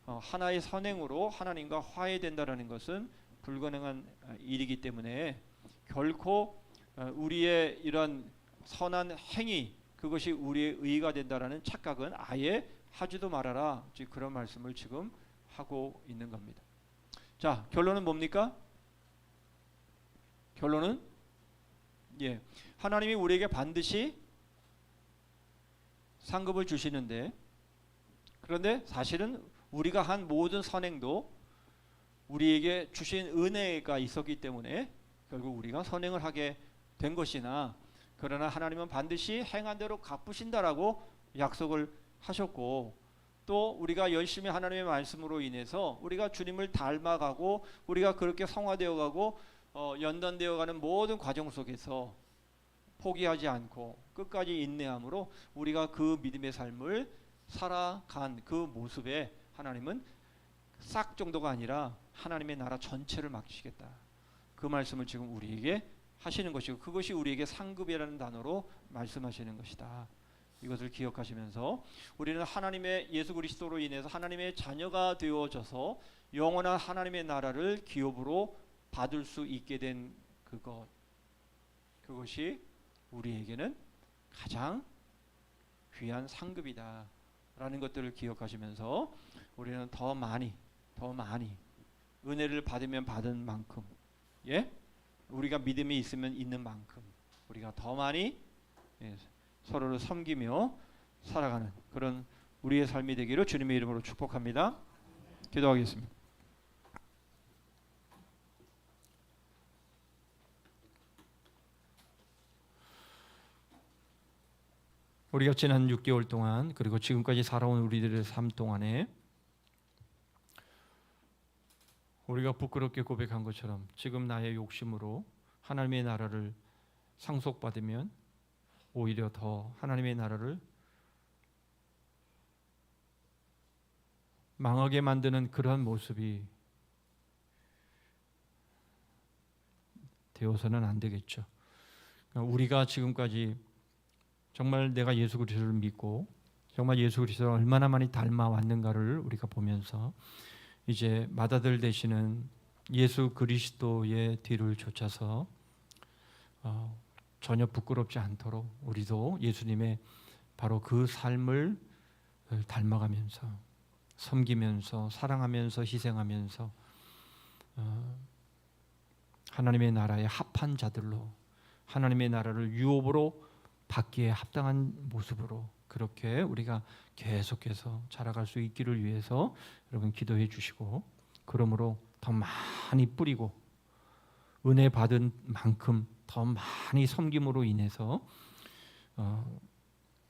Speaker 2: 하나의 선행으로 하나님과 화해된다라는 것은 불가능한 일이기 때문에 결코 우리의 이런 선한 행위 그것이 우리의 의가 된다라는 착각은 아예 하지도 말아라. 즉 그런 말씀을 지금 하고 있는 겁니다. 자, 결론은 뭡니까? 결론은 하나님이 우리에게 반드시 상급을 주시는데, 그런데 사실은 우리가 한 모든 선행도 우리에게 주신 은혜가 있었기 때문에 결국 우리가 선행을 하게 된 것이나, 그러나 하나님은 반드시 행한 대로 갚으신다라고 약속을 하셨고, 또 우리가 열심히 하나님의 말씀으로 인해서 우리가 주님을 닮아가고 우리가 그렇게 성화되어가고 연단되어가는 모든 과정 속에서 포기하지 않고 끝까지 인내함으로 우리가 그 믿음의 삶을 살아간 그 모습에 하나님은 싹 정도가 아니라 하나님의 나라 전체를 맡기시겠다. 그 말씀을 지금 우리에게 하시는 것이고, 그것이 우리에게 상급이라는 단어로 말씀하시는 것이다. 이것을 기억하시면서 우리는 하나님의 예수 그리스도로 인해서 하나님의 자녀가 되어져서 영원한 하나님의 나라를 기업으로 받을 수 있게 된 그것이 우리에게는 가장 귀한 상급이다 라는 것들을 기억하시면서 우리는 더 많이 은혜를 받으면 받은 만큼, 우리가 믿음이 있으면 있는 만큼 우리가 더 많이 서로를 섬기며 살아가는 그런 우리의 삶이 되기를 주님의 이름으로 축복합니다. 기도하겠습니다.
Speaker 1: 우리가 지난 6개월 동안 그리고 지금까지 살아온 우리들의 삶 동안에 우리가 부끄럽게 고백한 것처럼 지금 나의 욕심으로 하나님의 나라를 상속받으면 오히려 더 하나님의 나라를 망하게 만드는 그러한 모습이 되어서는 안 되겠죠. 우리가 지금까지 정말 내가 예수 그리스도를 믿고 정말 예수 그리스도를 얼마나 많이 닮아왔는가를 우리가 보면서 이제 맏아들 되시는 예수 그리스도의 뒤를 쫓아서 전혀 부끄럽지 않도록 우리도 예수님의 바로 그 삶을 닮아가면서 섬기면서 사랑하면서 희생하면서 하나님의 나라에 합한 자들로 하나님의 나라를 유업으로 받기에 합당한 모습으로 그렇게 우리가 계속해서 자라갈 수 있기를 위해서 여러분 기도해 주시고, 그러므로 더 많이 뿌리고 은혜 받은 만큼 더 많이 섬김으로 인해서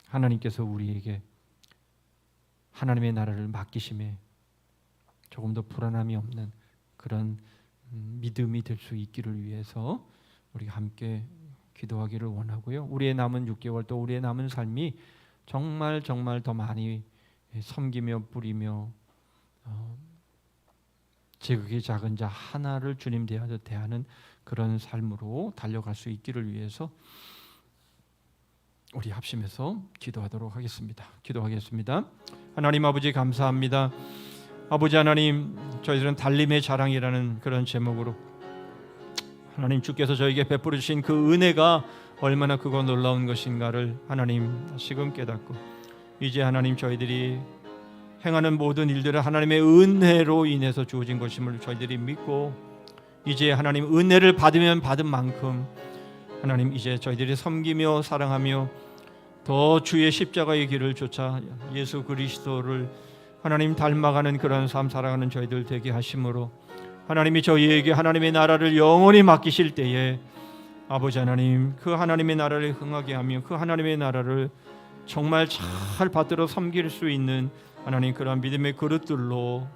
Speaker 1: 하나님께서 우리에게 하나님의 나라를 맡기심에 조금 더 불안함이 없는 그런 믿음이 될 수 있기를 위해서 우리가 함께 기도하기를 원하고요. 우리의 남은 6개월 또 우리의 남은 삶이 정말 더 많이 섬기며 뿌리며 제극의 작은 자 하나를 주님 대하듯 대하는 그런 삶으로 달려갈 수 있기를 위해서 우리 합심해서 기도하도록 하겠습니다. 기도하겠습니다. 하나님 아버지 감사합니다. 아버지 하나님, 저희들은 달림의 자랑이라는 그런 제목으로 하나님 주께서 저에게 베풀어 주신 그 은혜가 얼마나 크고 놀라운 것인가를 하나님 다시금 깨닫고, 이제 하나님 저희들이 행하는 모든 일들은 하나님의 은혜로 인해서 주어진 것임을 저희들이 믿고, 이제 하나님 은혜를 받으면 받은 만큼 하나님 이제 저희들이 섬기며 사랑하며 더 주의 십자가의 길을 쫓아 예수 그리스도를 하나님 닮아가는 그런 삶 살아가는 저희들 되게 하심으로, 하나님이 저희에게 하나님의 나라를 영원히 맡기실 때에 아버지 하나님 그 하나님의 나라를 흥하게 하며 그 하나님의 나라를 정말 잘 받들어 섬길 수 있는 하나님 그런 믿음의 그릇들로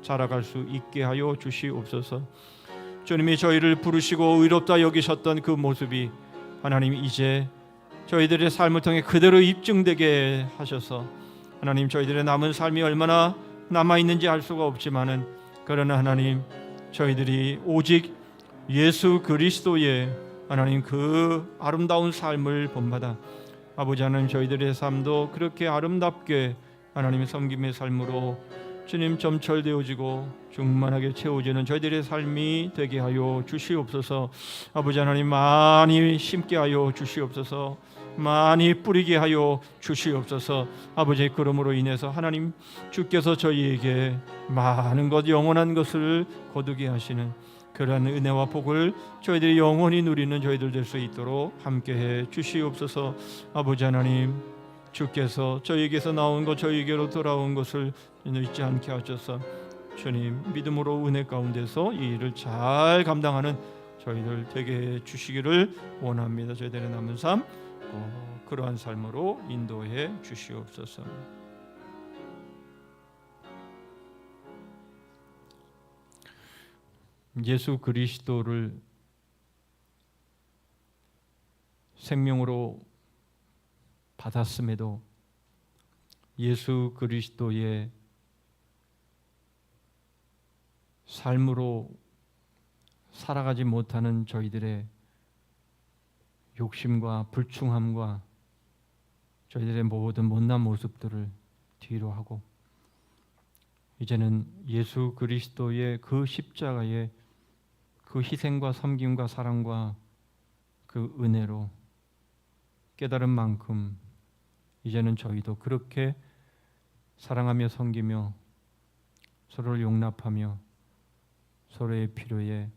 Speaker 1: 자라갈 수 있게 하여 주시옵소서. 주님이 저희를 부르시고 의롭다 여기셨던 그 모습이 하나님 이제 저희들의 삶을 통해 그대로 입증되게 하셔서 하나님 저희들의 남은 삶이 얼마나 남아있는지 알 수가 없지만은, 그러나 하나님 저희들이 오직 예수 그리스도의 하나님 그 아름다운 삶을 본받아 아버지 하나님 저희들의 삶도 그렇게 아름답게 하나님의 섬김의 삶으로 주님 점철되어지고 충만하게 채워지는 저희들의 삶이 되게 하여 주시옵소서. 아버지 하나님 많이 심게 하여 주시옵소서. 많이 뿌리게 하여 주시옵소서. 아버지 그러므로 인해서 하나님 주께서 저희에게 많은 것 영원한 것을 거두게 하시는 그러한 은혜와 복을 저희들이 영원히 누리는 저희들 될 수 있도록 함께해 주시옵소서. 아버지 하나님 주께서 저희에게서 나온 것 저희에게로 돌아온 것을 잊지 않게 하셔서 주님 믿음으로 은혜 가운데서 이 일을 잘 감당하는 저희들 되게 해 주시기를 원합니다. 저희들의 남은 삶 그러한 삶으로 인도해 주시옵소서. 예수 그리스도를 생명으로 받았음에도 예수 그리스도의 삶으로 살아가지 못하는 저희들의 욕심과 불충함과 저희들의 모든 못난 모습들을 뒤로 하고 이제는 예수 그리스도의 그 십자가의 그 희생과 섬김과 사랑과 그 은혜로 깨달은 만큼 이제는 저희도 그렇게 사랑하며 섬기며 서로를 용납하며 서로의 필요에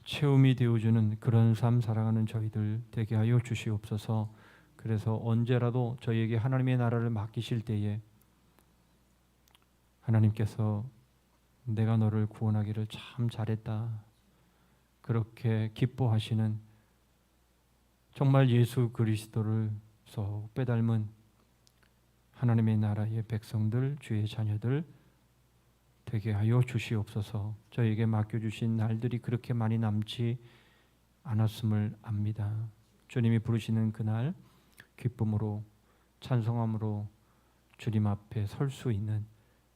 Speaker 1: 체험이 되어주는 그런 삶 살아가는 저희들 되게 하여 주시옵소서. 그래서 언제라도 저희에게 하나님의 나라를 맡기실 때에 하나님께서 내가 너를 구원하기를 참 잘했다, 그렇게 기뻐하시는, 정말 예수 그리스도를 쏙 빼닮은 하나님의 나라의 백성들, 주의 자녀들 되게 하여 주시옵소서. 저에게 맡겨주신 날들이 그렇게 많이 남지 않았음을 압니다. 주님이 부르시는 그날 기쁨으로 찬송함으로 주님 앞에 설 수 있는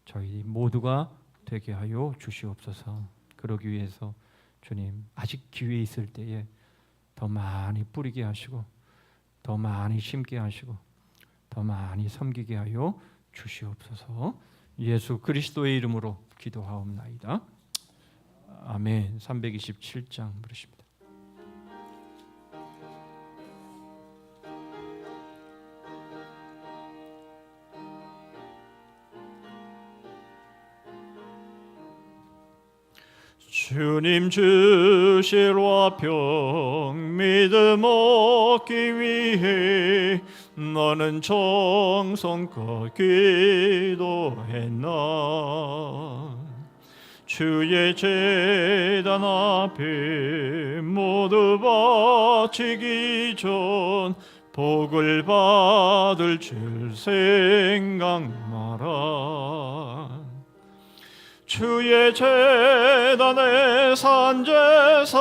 Speaker 1: 저희 모두가 되게 하여 주시옵소서. 그러기 위해서 주님 아직 기회 있을 때에 더 많이 뿌리게 하시고 더 많이 심게 하시고 더 많이 섬기게 하여 주시옵소서. 예수 그리스도의 이름으로 기도하옵나이다. 아멘. 327장 부르십니다. 주님 주실 화평 믿음 얻기 위해 너는 정성껏 기도했나. 주의 제단 앞에 모두 바치기 전 복을 받을 줄 생각 마라. 주의 제단에 산제사들이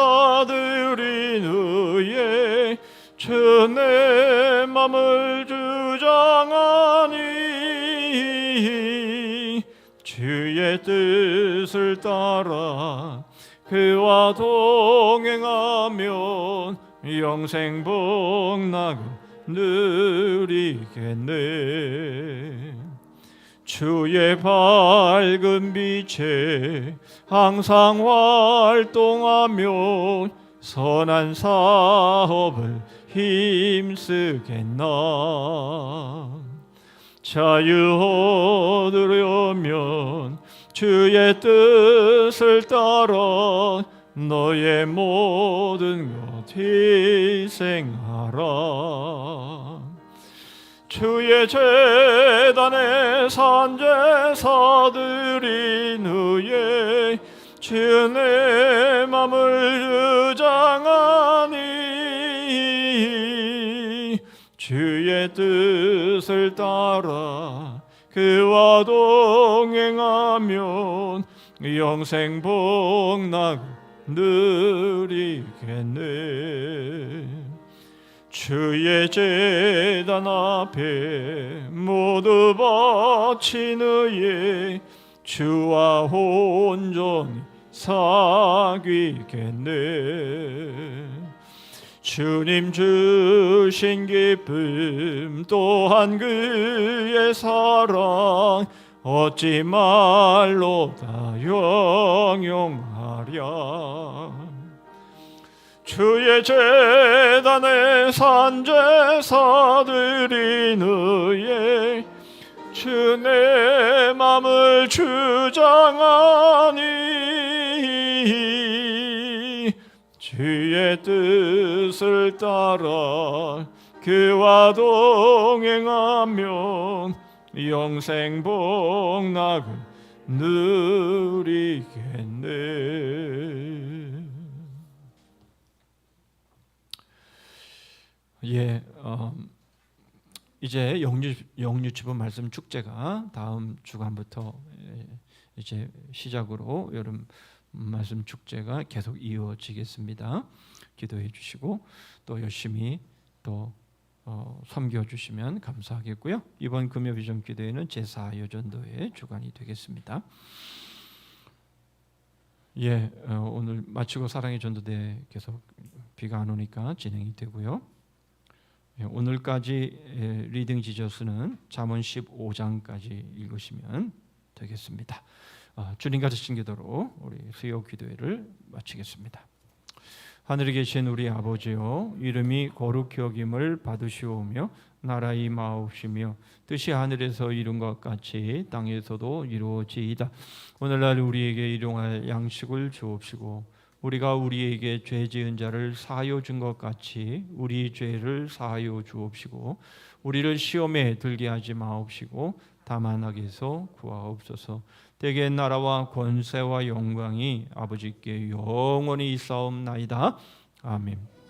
Speaker 1: 의해 주 내 맘을 주장하니 주의 뜻을 따라 그와 동행하면 영생 복락을 누리겠네. 주의 밝은 빛에 항상 활동하며 선한 사업을 힘쓰겠나. 자유 얻으려면 주의 뜻을 따라 너의 모든 것 희생하라. 주의 제단에 산제사들이 의해 주 내 맘을 주장하니 주의 뜻을 따라 그와 동행하면 영생 복락을 누리겠네. 주의 제단 앞에 모두 바친 의에 주와 온전히 사귀겠네. 주님 주신 기쁨 또한 그의 사랑 어찌 말로 다 형용하랴. 주의 제단에 산제사들이 의해 주 내 맘을 주장하니 주의 뜻을 따라 그와 동행하면 영생 복락을 누리겠네. 예, 이제 영유치부 말씀 축제가 다음 주간부터 이제 시작으로 여름 말씀 축제가 계속 이어지겠습니다. 기도해 주시고 또 열심히 또 섬겨 주시면 감사하겠고요. 이번 금요 비전 기도회는 제4여전도회 주간이 되겠습니다. 예, 오늘 마치고 사랑의 전도대 계속 비가 안 오니까 진행이 되고요. 오늘까지 리딩 지저스는 잠언 15장까지 읽으시면 되겠습니다. 주님 가르친 기도로 우리 수요 기도회를 마치겠습니다. 하늘에 계신 우리 아버지여, 이름이 거룩히 여김을 받으시오며 나라 임하옵시며 뜻이 하늘에서 이룬 것 같이 땅에서도 이루어지이다. 오늘날 우리에게 일용할 양식을 주옵시고 우리가 우리에게 죄 지은 자를 사하여 준 것 같이 우리 죄를 사하여 주옵시고 우리를 시험에 들게 하지 마옵시고 다만 악에서 구하옵소서. 대개 나라와 권세와 영광이 아버지께 영원히 있사옵나이다. 아멘.